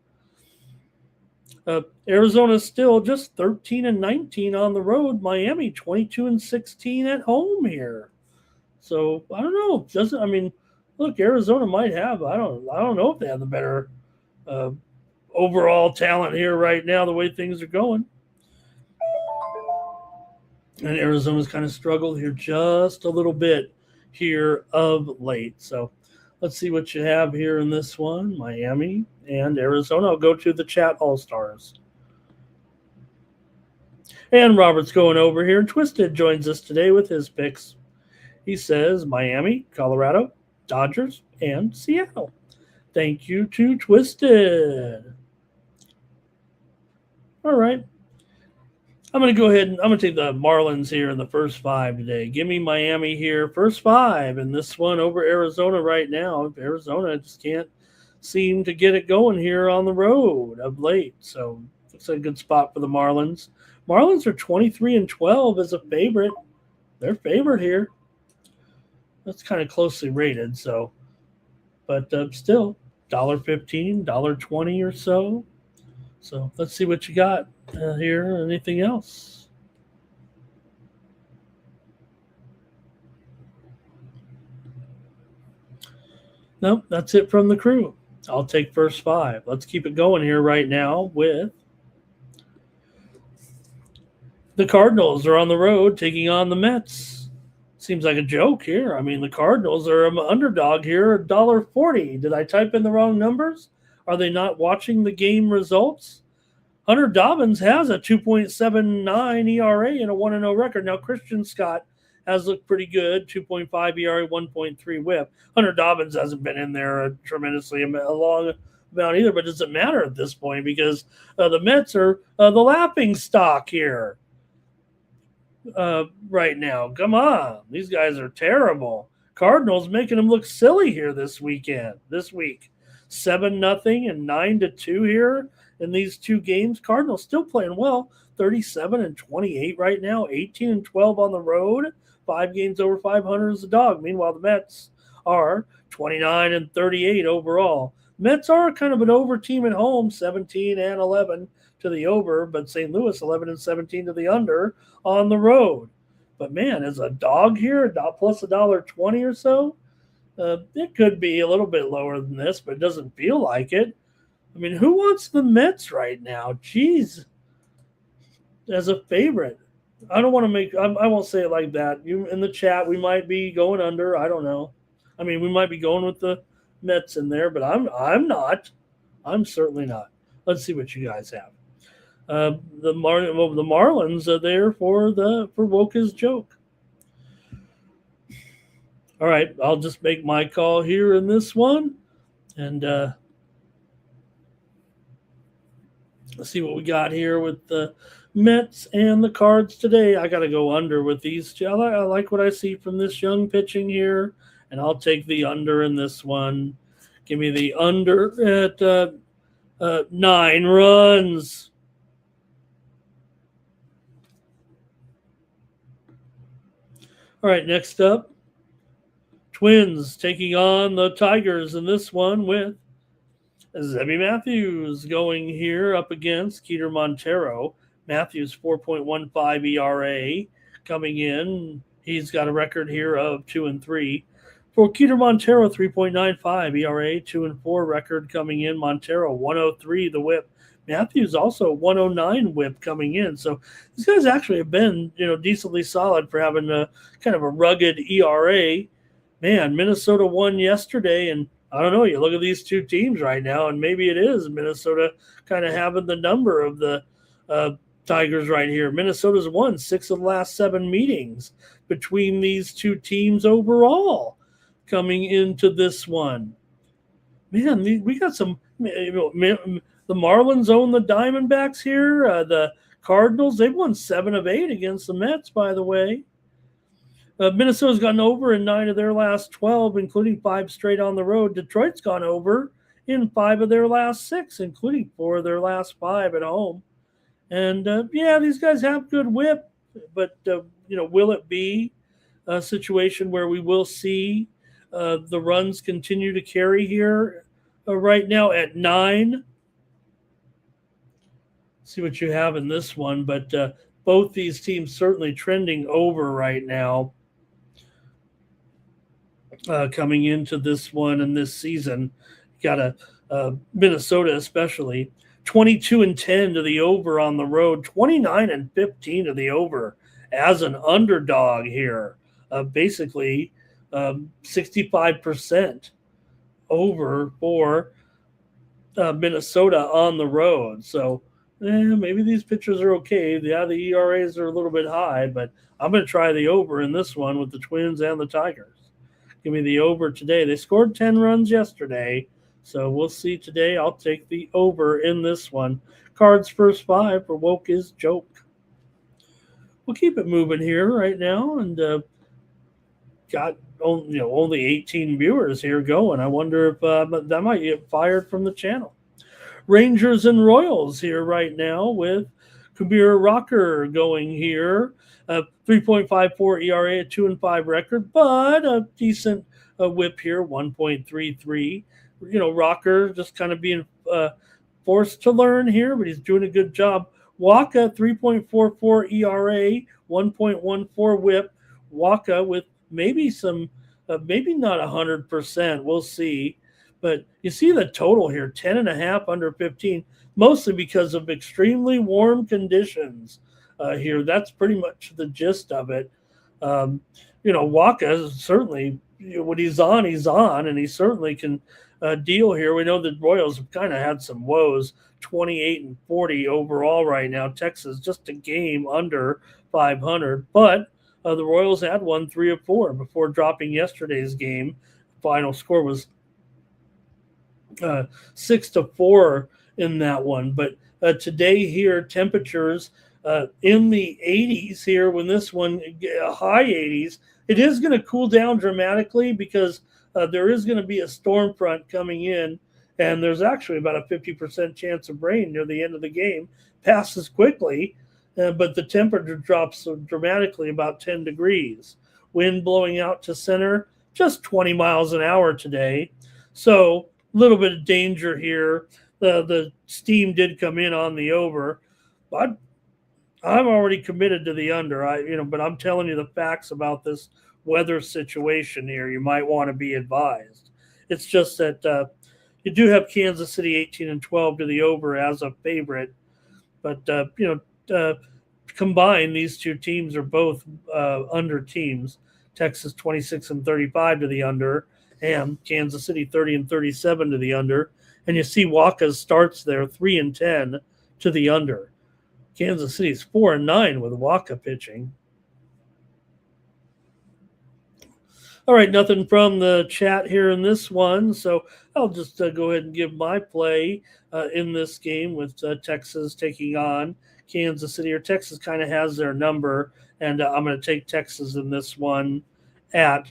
Arizona's still just 13-19 on the road. Miami 22-16 at home here. So I don't know. Look, Arizona might have. I don't know if they have the better overall talent here right now, the way things are going. And Arizona's kind of struggled here just a little bit here of late. So let's see what you have here in this one. Miami and Arizona. I'll go to the chat All-Stars. And Robert's going over here. Twisted joins us today with his picks. He says Miami, Colorado, Dodgers, and Seattle. Thank you to Twisted. All right. I'm going to go ahead and I'm going to take the Marlins here in the first 5 today. Give me Miami here, first 5, and this one over Arizona right now. Arizona just can't seem to get it going here on the road of late. So looks like a good spot for the Marlins. Marlins are 23-12 as a favorite. They're favored here. That's kind of closely rated, so. But still, $1.15, $1.20 or so. So let's see what you got here. Anything else? Nope, that's it from the crew. I'll take first 5. Let's keep it going here right now with the Cardinals are on the road taking on the Mets. Seems like a joke here. I mean, the Cardinals are an underdog here, $1.40. Did I type in the wrong numbers? Are they not watching the game results? Hunter Dobbins has a 2.79 ERA and a 1-0 record. Now, Christian Scott has looked pretty good, 2.5 ERA, 1.3 whip. Hunter Dobbins hasn't been in there tremendously a long amount either, but it doesn't matter at this point because the Mets are the laughing stock here right now. Come on. These guys are terrible. Cardinals making them look silly here this week. 7-0 and 9-2 here in these 2 games. Cardinals still playing well, 37-28 right now, 18-12 on the road, 5 games over 500 as a dog. Meanwhile, the Mets are 29-38 overall. Mets are kind of an over team at home, 17-11 to the over, but St. Louis 11-17 to the under on the road. But man, as a dog here, plus $1.20 or so, it could be a little bit lower than this, but it doesn't feel like it. I mean, who wants the Mets right now? Jeez, as a favorite. I don't want to make. I won't say it like that. You in the chat, we might be going under. I don't know. I mean, we might be going with the Mets in there, but I'm not. I'm certainly not. Let's see what you guys have. The Marlins are there for Woka's joke. All right, I'll just make my call here in this one, and let's see what we got here with the Mets and the Cards today. I got to go under with these two. I like what I see from this young pitching here, and I'll take the under in this one. Give me the under at 9 runs. All right, next up, Twins taking on the Tigers in this one with Zebby Matthews going here up against Keter Montero. Matthews 4.15 ERA coming in. He's got a record here of 2-3. For Keter Montero, 3.95 ERA, 2-4 record coming in. Montero 103 the whip. Matthews also 109 whip coming in. So these guys actually have been, decently solid for having a kind of a rugged ERA. Man, Minnesota won yesterday, and I don't know. You look at these two teams right now, and maybe it is Minnesota kind of having the number of the Tigers right here. Minnesota's won 6 of the last 7 meetings between these two teams overall coming into this one. Man, we got some. The Marlins own the Diamondbacks here. The Cardinals, they've won 7 of 8 against the Mets, by the way. Minnesota's gotten over in 9 of their last 12, including 5 straight on the road. Detroit's gone over in 5 of their last 6, including 4 of their last 5 at home. And, these guys have good whip, but, will it be a situation where we will see the runs continue to carry here right now at 9? See what you have in this one, but both these teams certainly trending over right now. Coming into this one and this season, got a Minnesota especially 22-10 to the over on the road, 29-15 to the over as an underdog here. Basically, 65% over for Minnesota on the road. So maybe these pitchers are okay. Yeah, the ERAs are a little bit high, but I'm going to try the over in this one with the Twins and the Tigers. Give me the over today. They scored 10 runs yesterday, so we'll see today. I'll take the over in this one. Cards first 5 for Woke is Joke. We'll keep it moving here right now, and got only 18 viewers here going. I wonder if that might get fired from the channel. Rangers and Royals here right now with Kabir Rocker going here. 3.54 ERA, a 2-5 record, but a decent whip here, 1.33. Rocker just kind of being forced to learn here, but he's doing a good job. Waka, 3.44 ERA, 1.14 whip. Waka with maybe some, maybe not 100%. We'll see. But you see the total here, 10.5 under 15, mostly because of extremely warm conditions. Here, that's pretty much the gist of it. Waka certainly, when he's on, and he certainly can deal here. We know the Royals have kind of had some woes, 28-40 overall right now. Texas just a game under 500, but the Royals had won 3 of 4 before dropping yesterday's game. Final score was 6-4 in that one. But today here, temperatures in the 80s here. When this one high 80s, it is going to cool down dramatically because there is going to be a storm front coming in, and there's actually about a 50% chance of rain near the end of the game. Passes quickly, but the temperature drops dramatically, about 10 degrees. Wind blowing out to center, just 20 miles an hour today. So a little bit of danger here. The steam did come in on the over, but I'm already committed to the under. But I'm telling you the facts about this weather situation here. You might want to be advised. It's just that you do have Kansas City 18-12 to the over as a favorite, but combined, these two teams are both under teams. Texas 26-35 to the under, and Kansas City 30-37 to the under. And you see Waka's starts there 3-10 to the under. Kansas City's 4-9 with Waka pitching. All right, nothing from the chat here in this one, so I'll just go ahead and give my play in this game with Texas taking on Kansas City. Or Texas kind of has their number, and I'm going to take Texas in this one at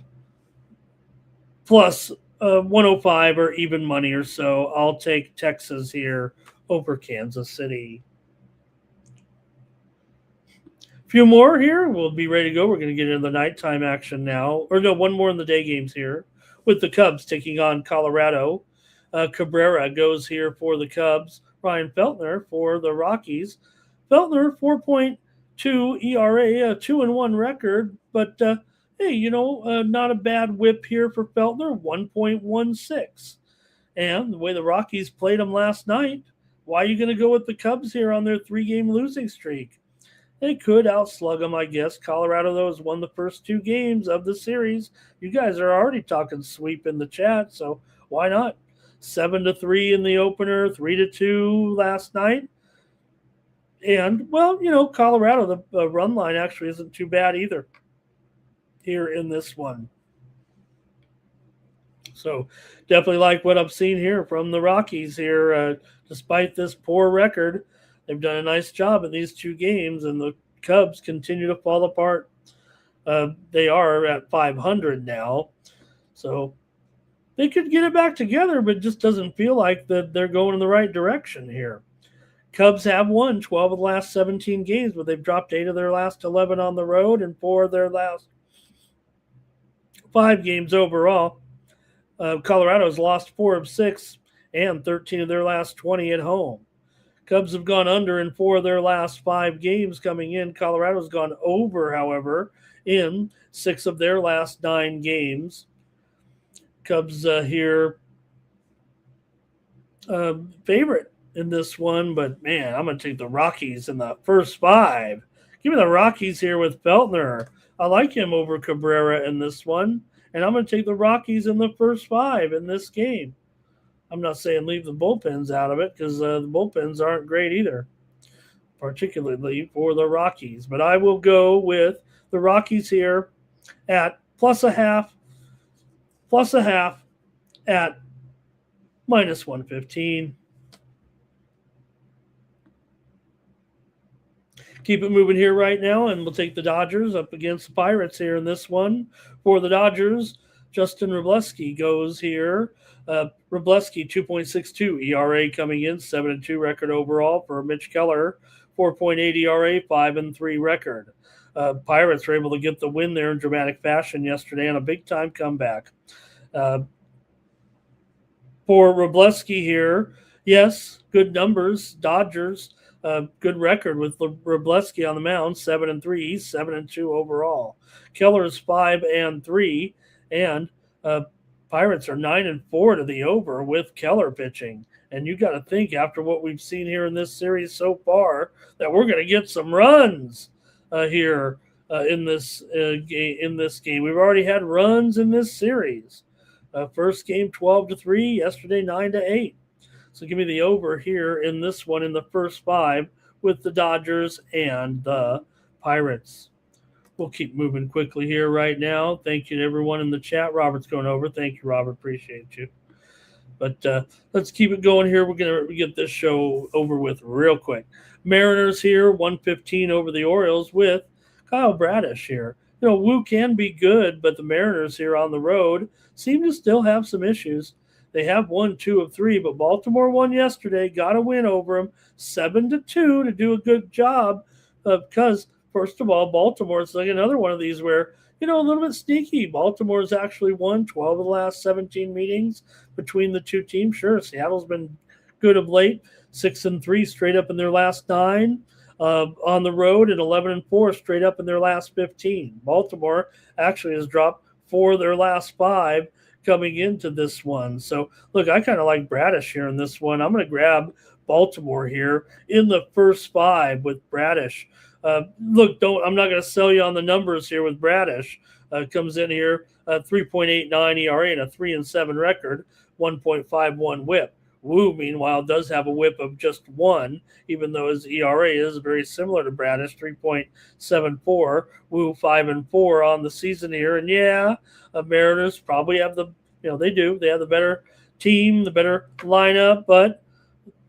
plus 105 or even money or so. I'll take Texas here over Kansas City. Few more here. We'll be ready to go. We're going to get into the nighttime action now. Or no, one more in the day games here with the Cubs taking on Colorado. Cabrera goes here for the Cubs. Ryan Feltner for the Rockies. Feltner, 4.2 ERA, a 2-1 record. But, not a bad whip here for Feltner, 1.16. And the way the Rockies played them last night, why are you going to go with the Cubs here on their 3-game losing streak? They could outslug them, I guess. Colorado, though, has won the first 2 games of the series. You guys are already talking sweep in the chat, so why not? 7-3 in the opener, 3-2 last night. And, well, Colorado, the run line actually isn't too bad either here in this one. So definitely like what I've seen here from the Rockies here. Despite this poor record, they've done a nice job in these 2 games, and the Cubs continue to fall apart. They are at 500 now, so they could get it back together, but it just doesn't feel like that they're going in the right direction here. Cubs have won 12 of the last 17 games, but they've dropped 8 of their last 11 on the road and 4 of their last 5 games overall. Colorado's lost 4 of 6 and 13 of their last 20 at home. Cubs have gone under in 4 of their last 5 games coming in. Colorado's gone over, however, in 6 of their last 9 games. Cubs here favorite in this one, but man, I'm going to take the Rockies in the first 5. Give me the Rockies here with Feltner. I like him over Cabrera in this one. And I'm going to take the Rockies in the first 5 in this game. I'm not saying leave the bullpens out of it, because the bullpens aren't great either, particularly for the Rockies. But I will go with the Rockies here at +0.5 at -115. Keep it moving here right now, and we'll take the Dodgers up against the Pirates here in this one. For the Dodgers, Justin Wrobleski goes here. Wrobleski, 2.62 ERA coming in, 7-2 record overall for Mitch Keller, 4.8 ERA, 5-3 record. Pirates were able to get the win there in dramatic fashion yesterday on a big-time comeback. For Wrobleski here, yes, good numbers. Dodgers, good record with Wrobleski on the mound, 7-3. He's 7-2 overall. Keller's 5-3, and Pirates are 9-4 to the over with Keller pitching. And you got to think, after what we've seen here in this series so far, that we're going to get some runs here in this game. We've already had runs in this series. First game 12-3, yesterday 9-8. So give me the over here in this one in the first 5 with the Dodgers and the Pirates. We'll keep moving quickly here right now. Thank you to everyone in the chat. Robert's going over. Thank you, Robert. Appreciate you. But let's keep it going here. We're going to get this show over with real quick. Mariners here, 115 over the Orioles with Kyle Bradish here. Wu can be good, but the Mariners here on the road seem to still have some issues. They have won 2 of 3, but Baltimore won yesterday, got a win over them, 7-2 to do a good job because, first of all, Baltimore is like another one of these where, a little bit sneaky. Baltimore's actually won 12 of the last 17 meetings between the 2 teams. Sure, Seattle's been good of late, 6-3 straight up in their last 9 on the road, and 11-4 straight up in their last 15. Baltimore actually has dropped 4 of their last 5 coming into this one. So, look, I kind of like Bradish here in this one. I'm going to grab Baltimore here in the first 5 with Bradish. Look, I'm not going to sell you on the numbers here with Bradish. Comes in here, 3.89 ERA and a 3-7 record, 1.51 WHIP. Wu, meanwhile, does have a WHIP of just 1, even though his ERA is very similar to Bradish, 3.74. Wu 5-4 on the season here, and Mariners probably have they do. They have the better team, the better lineup, but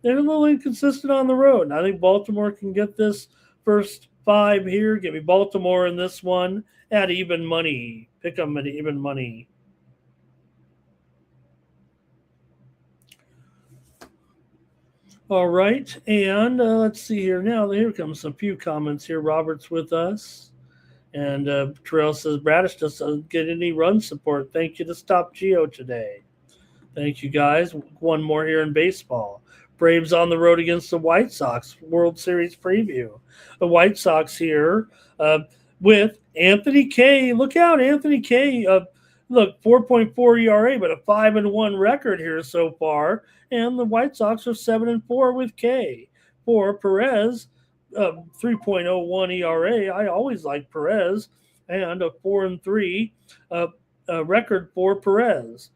they're a little inconsistent on the road. And I think Baltimore can get this first 5 here. Give me Baltimore in this one at even money. Pick them at even money. All right, and let's see here now. Here comes a few comments here. Robert's with us. And Terrell says, Bradish doesn't get any run support. Thank you to Stop Geo today. Thank you, guys. One more here in baseball. Braves on the road against the White Sox. World Series preview. The White Sox here with Anthony Kay. Look out, Anthony Kay. Look, 4.4 ERA, but a 5-1 record here so far. And the White Sox are 7-4 with Kay. For Perez, 3.01 ERA. I always like Perez, and a 4-3 record for Perez.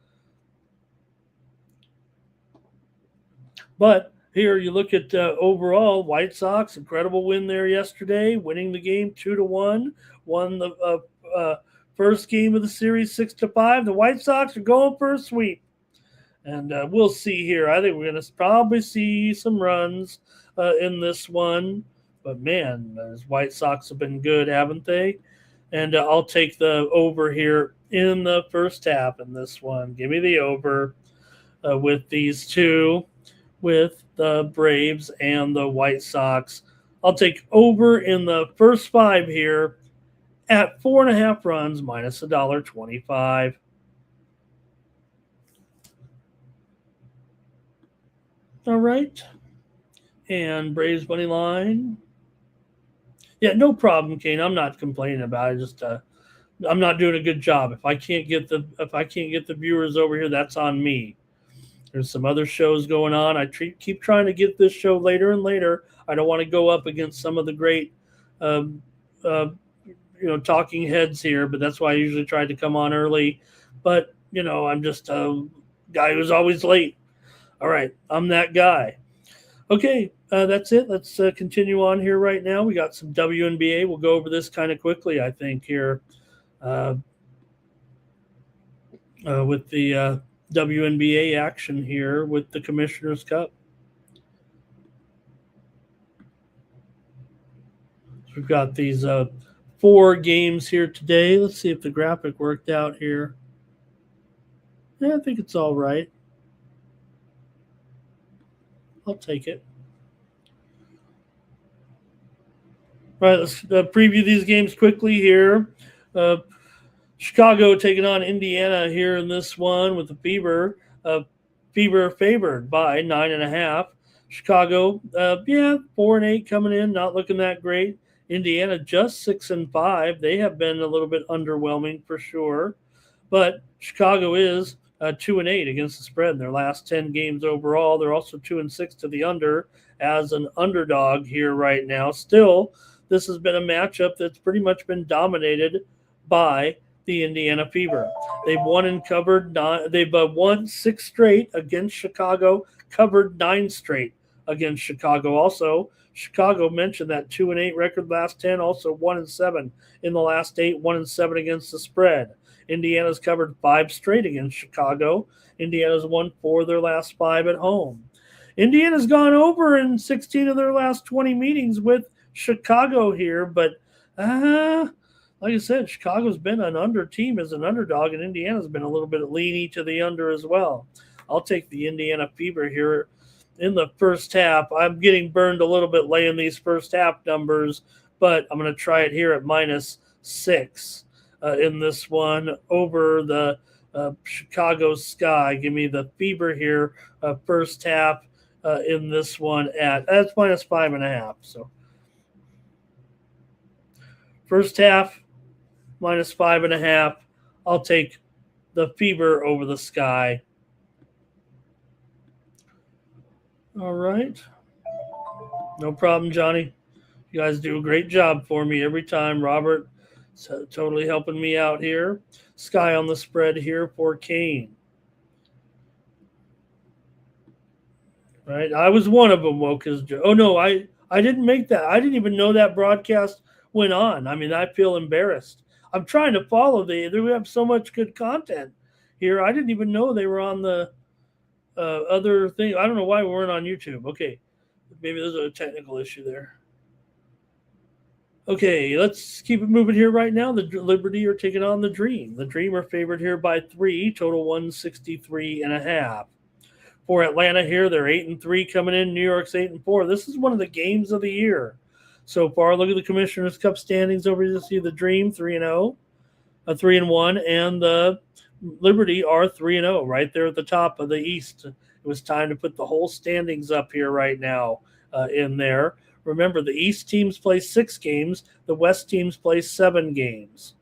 But here you look at overall White Sox, incredible win there yesterday, winning the game 2-1, won the first game of the series 6-5. The White Sox are going for a sweep, and we'll see here. I think we're going to probably see some runs in this one, but man, those White Sox have been good, haven't they? And I'll take the over here in the first half in this one. Give me the over with these two, with the Braves and the White Sox. I'll take over in the first 5 here at 4.5 runs minus $1.25. All right. And Braves money line. Yeah, no problem, Kane. I'm not complaining about it. Just I'm not doing a good job. If I can't get the viewers over here, that's on me. There's some other shows going on. I keep trying to get this show later and later. I don't want to go up against some of the great, talking heads here, but that's why I usually try to come on early. But, I'm just a guy who's always late. All right, I'm that guy. Okay, that's it. Let's continue on here right now. We got some WNBA. We'll go over this kind of quickly, I think, here with the WNBA action here with the Commissioner's Cup. So we've got these 4 games here today. Let's see if the graphic worked out here. Yeah, I think it's all right. I'll take it. All right, let's preview these games quickly here. Chicago taking on Indiana here in this one with the Fever. Fever favored by 9.5. Chicago, 4-8 coming in, not looking that great. Indiana just 6-5. They have been a little bit underwhelming for sure. But Chicago is 2-8 against the spread in their last 10 games overall. They're also 2-6 to the under as an underdog here right now. Still, this has been a matchup that's pretty much been dominated by the Indiana Fever. They've won and covered 9. They've won 6 straight against Chicago, covered 9 straight against Chicago. Also, Chicago mentioned that 2-8 record last 10, also 1-7 in the last 8, 1-7 against the spread. Indiana's covered 5 straight against Chicago. Indiana's won 4 of their last 5 at home. Indiana's gone over in 16 of their last 20 meetings with Chicago here, but like I said, Chicago's been an under team as an underdog, and Indiana's been a little bit leany to the under as well. I'll take the Indiana Fever here in the first half. I'm getting burned a little bit laying these first half numbers, but I'm going to try it here at -6 in this one over the Chicago Sky. Give me the Fever here first half in this one at that's -5.5. So first half -5.5. I'll take the Fever over the Sky. All right. No problem, Johnny. You guys do a great job for me every time. Robert, totally helping me out here. Sky on the spread here for Kane. Right. I was one of them, Wokas. Oh, no, I didn't make that. I didn't even know that broadcast went on. I mean, I feel embarrassed. I'm trying to follow we have so much good content here. I didn't even know they were on the other thing. I don't know why we weren't on YouTube. Okay. Maybe there's a technical issue there. Okay, let's keep it moving here right now. The Liberty are taking on the Dream. The Dream are favored here by 3, total 163.5. For Atlanta here, they're 8-3 coming in. New York's 8-4. This is one of the games of the year so far. Look at the Commissioner's Cup standings over here. You see the Dream 3-0, 3-1, and the Liberty are 3-0 right there at the top of the East. It was time to put the whole standings up here right now in there. Remember, the East teams play 6 games. The West teams play 7 games.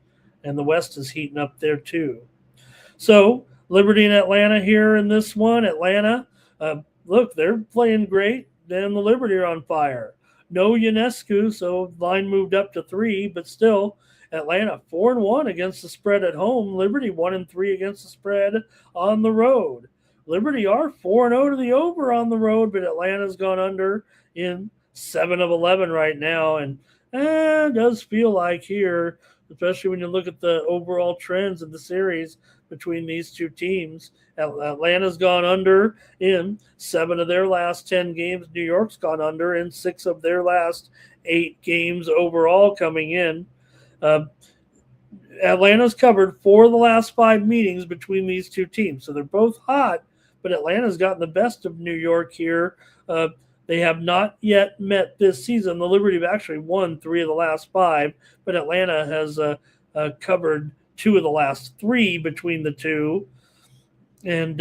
And the West is heating up there too. So, Liberty and Atlanta here in this one. Atlanta, look, they're playing great. Then the Liberty are on fire. no Ionescu, so line moved up to 3, but still Atlanta 4-1 against the spread at home. Liberty 1-3 against the spread on the road. Liberty are 4-0 to the over on the road, but Atlanta's gone under in 7 of 11 right now, and it does feel like here, especially when you look at the overall trends of the series between these two teams. Atlanta's gone under in 7 of their last 10 games. New York's gone under in 6 of their last 8 games overall coming in. Atlanta's covered 4 of the last 5 meetings between these two teams. So they're both hot, but Atlanta's gotten the best of New York here. They have not yet met this season. The Liberty have actually won 3 of the last 5, but Atlanta has covered 2 of the last 3 between the two. And,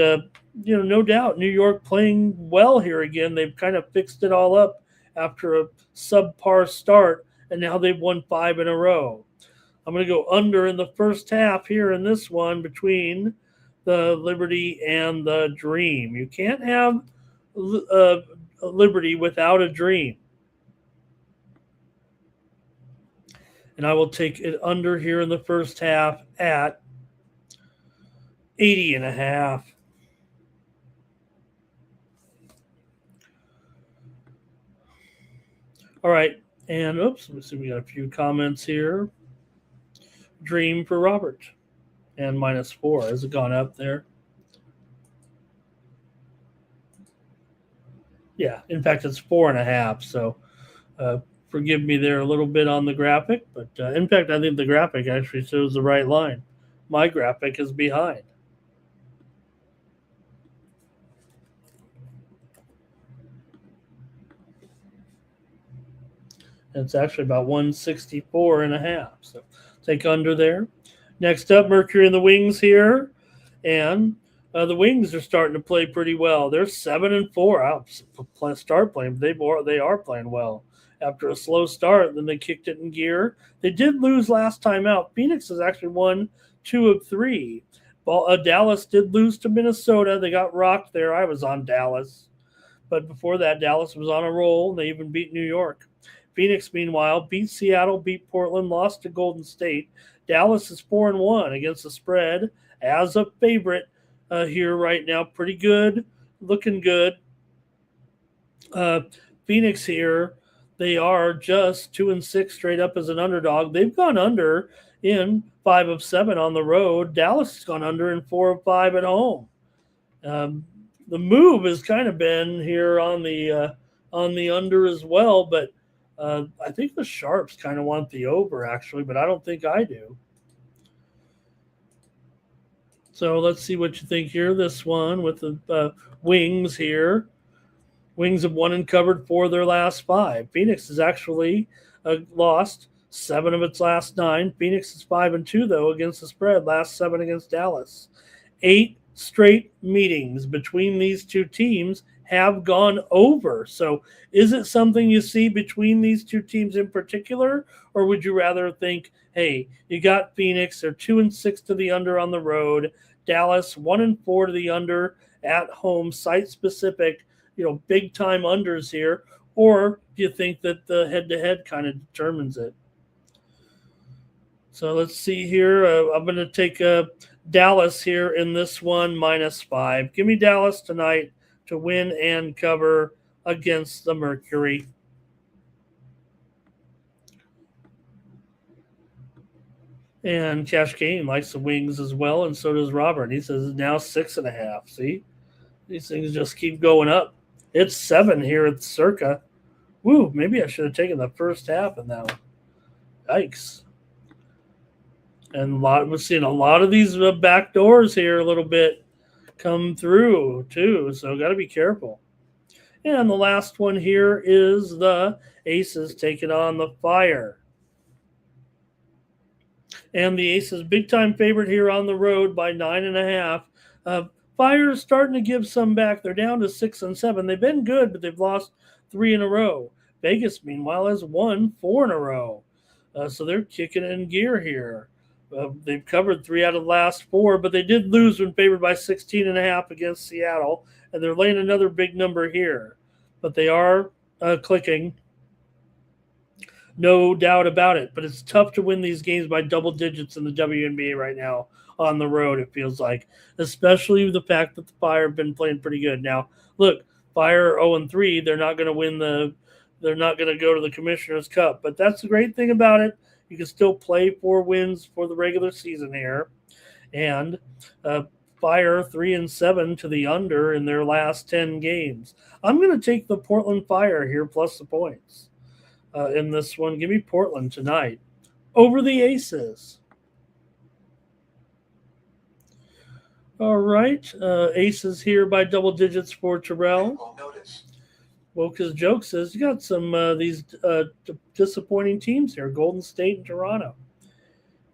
no doubt New York playing well here again. They've kind of fixed it all up after a subpar start, and now they've won 5 in a row. I'm going to go under in the first half here in this one between the Liberty and the Dream. You can't have Liberty without a Dream. And I will take it under here in the first half at 80.5. All right. And let me see. We got a few comments here. Dream for Robert. And -4. Has it gone up there? Yeah. In fact, it's 4.5. So forgive me there a little bit on the graphic. But in fact, I think the graphic actually shows the right line. My graphic is behind. It's actually about 164.5. So take under there. Next up, Mercury and the Wings here. And the Wings are starting to play pretty well. They're 7-4. I'll start playing. They are playing well. After a slow start, then they kicked it in gear. They did lose last time out. Phoenix has actually won 2 of 3. Dallas did lose to Minnesota. They got rocked there. I was on Dallas. But before that, Dallas was on a roll. They even beat New York. Phoenix, meanwhile, beat Seattle, beat Portland, lost to Golden State. Dallas is 4-1 against the spread as a favorite here right now. Pretty good, looking good. Phoenix here, they are just 2-6 straight up as an underdog. They've gone under in 5 of 7 on the road. Dallas has gone under in 4 of 5 at home. The move has kind of been here on the under as well, but I think the Sharps kind of want the over, actually, but I don't think I do. So let's see what you think here. This one with the Wings here. Wings have won and covered 4 of their last 5. Phoenix has actually lost 7 of its last 9. Phoenix is 5-2, though, against the spread. Last 7 against Dallas. 8 straight meetings between these two teams have gone over. So is it something you see between these two teams in particular, or would you rather think, hey, you got Phoenix, they're 2-6 to the under on the road, Dallas 1-4 to the under at home, site specific, big time unders here, or do you think that the head-to-head kind of determines it? So let's see here. I'm going to take Dallas here in this one, -5. Give me Dallas tonight to win and cover against the Mercury. And Cash Kane likes the Wings as well, and so does Robert. He says it's now 6.5. See? These things just keep going up. It's 7 here at Circa. Woo, maybe I should have taken the first half in that one. Yikes. And we're seeing a lot of these back doors here a little bit come through too, so got to be careful. And the last one here is the Aces taking on the Fire. And the Aces big time favorite here on the road by 9.5. Fire is starting to give some back. They're down to 6-7. They've been good, but they've lost 3 in a row. Vegas, meanwhile, has won 4 in a row. So they're kicking it in gear here. They've covered 3 out of the last 4, but they did lose when favored by 16.5 against Seattle, and they're laying another big number here. But they are clicking. No doubt about it. But it's tough to win these games by double digits in the WNBA right now on the road, it feels like, especially with the fact that the Fire have been playing pretty good. Now, look, Fire 0-3, they're not going to win they're not going to go to the Commissioner's Cup. But that's the great thing about it. You can still play 4 wins for the regular season here. And Fire 3-7 to the under in their last 10 games. I'm going to take the Portland Fire here plus the points in this one. Give me Portland tonight over the Aces. All right. Aces here by double digits for Terrell. Woke's Joke says you got some these disappointing teams here, Golden State and Toronto.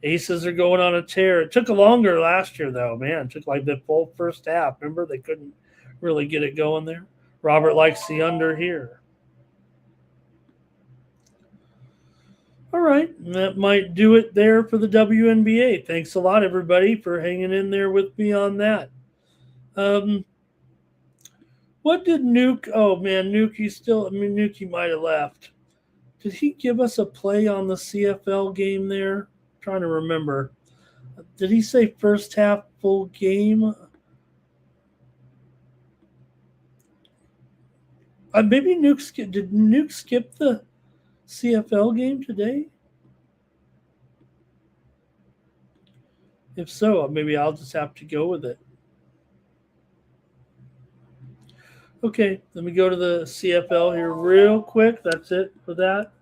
Aces are going on a tear. It took longer last year, though. Man, it took like the full first half. Remember, they couldn't really get it going there. Robert likes the under here. All right, and that might do it there for the WNBA. Thanks a lot, everybody, for hanging in there with me on that. What did Nuke? Oh man, Nuke might have left. Did he give us a play on the CFL game there? I'm trying to remember. Did he say first half full game? Maybe Nuke did Nuke skip the CFL game today? If so, maybe I'll just have to go with it. Okay, let me go to the CFL here real quick. That's it for that.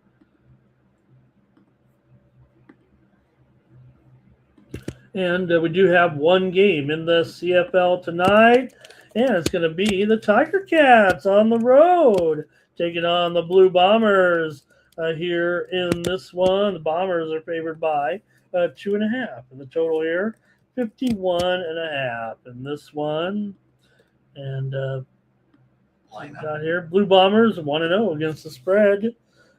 And we do have one game in the CFL tonight, and it's going to be the Tiger Cats on the road, taking on the Blue Bombers here in this one. The Bombers are favored by 2.5, and the total here, 51.5 in this one. And got here Blue Bombers 1-0 against the spread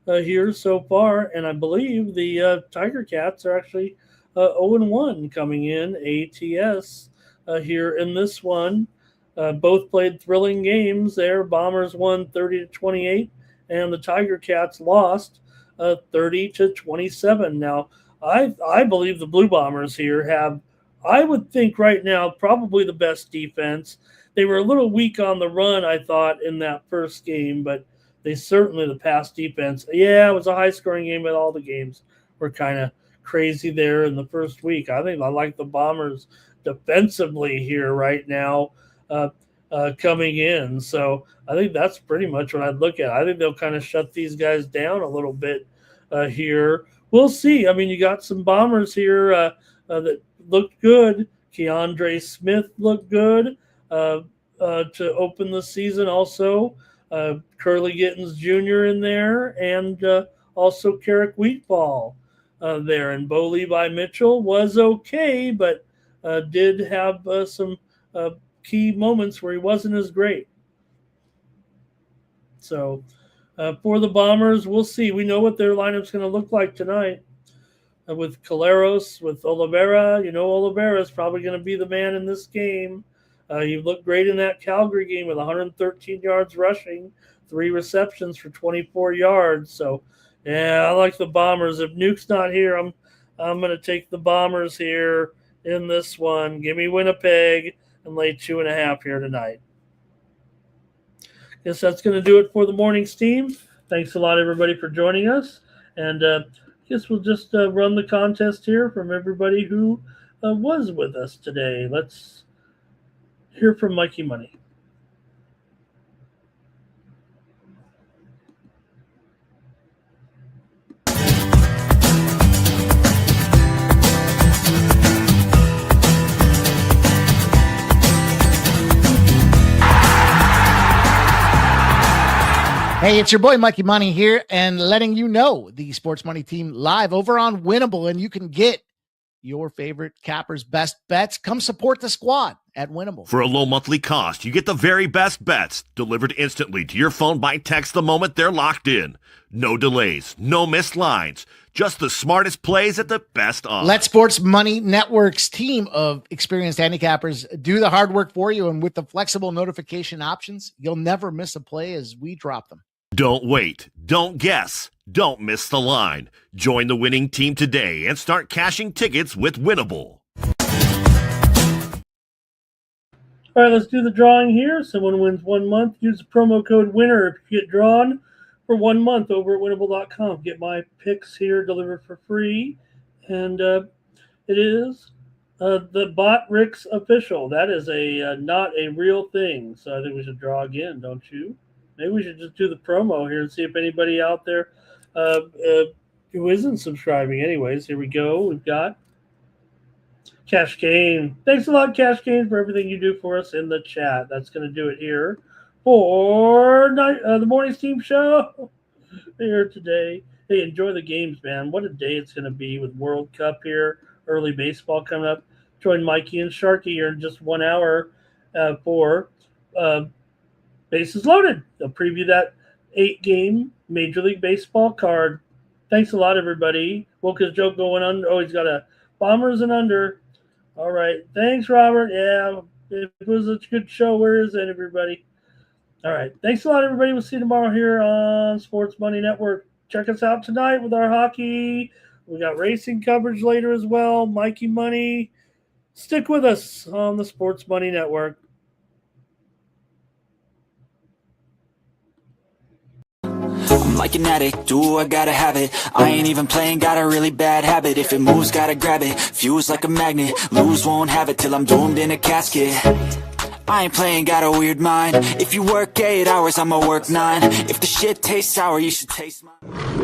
here so far, and I believe the Tiger Cats are actually 0-1 coming in ATS here in this one. Both played thrilling games there. Bombers won 30-28, and the Tiger Cats lost 30-27. Now, I believe the Blue Bombers here have, I would think right now, probably the best defense. They were a little weak on the run, I thought, in that first game, but they certainly, the pass defense. Yeah, it was a high-scoring game, but all the games were kind of crazy there in the first week. I think I like the Bombers defensively here right now coming in. So I think that's pretty much what I'd look at. I think they'll kind of shut these guys down a little bit here. We'll see. I mean, you got some Bombers here that looked good. Keandre Smith looked good to open the season also. Curly Gittens Jr. in there, and also Carrick Wheatball there. And Bo Levi Mitchell was okay, but did have some key moments where he wasn't as great. So for the Bombers, we'll see. We know what their lineup's going to look like tonight. With Caleros, with Oliveira. You know Oliveira is probably going to be the man in this game. He looked great in that Calgary game with 113 yards rushing, 3 receptions for 24 yards. So, yeah, I like the Bombers. If Nuke's not here, I'm going to take the Bombers here in this one. Give me Winnipeg and lay 2.5 here tonight. Guess that's going to do it for the morning's team. Thanks a lot, everybody, for joining us. And I guess we'll just run the contest here from everybody who was with us today. Let's hear from Mikey Money. Hey, it's your boy Mikey Money here, and letting you know the Sports Money team live over on Winnable, and you can get your favorite cappers' best bets. Come support the squad at Winnable. For a low monthly cost, you get the very best bets delivered instantly to your phone by text the moment they're locked in. No delays, no missed lines, just the smartest plays at the best odds. Let Sports Money Network's team of experienced handicappers do the hard work for you, and with the flexible notification options, you'll never miss a play as we drop them. Don't wait. Don't guess. Don't miss the line. Join the winning team today and start cashing tickets with Winnable. All right, let's do the drawing here. Someone wins 1 month. Use the promo code WINNER if you get drawn for 1 month over at winnable.com. Get my picks here delivered for free. And it is the Bot Ricks official. That is not a real thing. So I think we should draw again, don't you? Maybe we should just do the promo here and see if anybody out there who isn't subscribing. Anyways, here we go. We've got Cash Kane. Thanks a lot, Cash Kane, for everything you do for us in the chat. That's going to do it here for the Morning's Team Show here today. Hey, enjoy the games, man. What a day it's going to be with World Cup here, early baseball coming up. Join Mikey and Sharky here in just 1 hour for Bases Loaded. They'll preview that 8-game Major League Baseball card. Thanks a lot, everybody. Woka's joke going under. Oh, he's got a Bombers and under. All right. Thanks, Robert. Yeah, it was a good show. Where is it, everybody? All right. Thanks a lot, everybody. We'll see you tomorrow here on Sports Money Network. Check us out tonight with our hockey. We got racing coverage later as well. Mikey Money. Stick with us on the Sports Money Network. I'm like an addict, do I gotta have it. I ain't even playing, got a really bad habit. If it moves, gotta grab it, fuse like a magnet. Lose, won't have it till I'm doomed in a casket. I ain't playing, got a weird mind. If you work 8 hours, I'ma work 9. If the shit tastes sour, you should taste mine.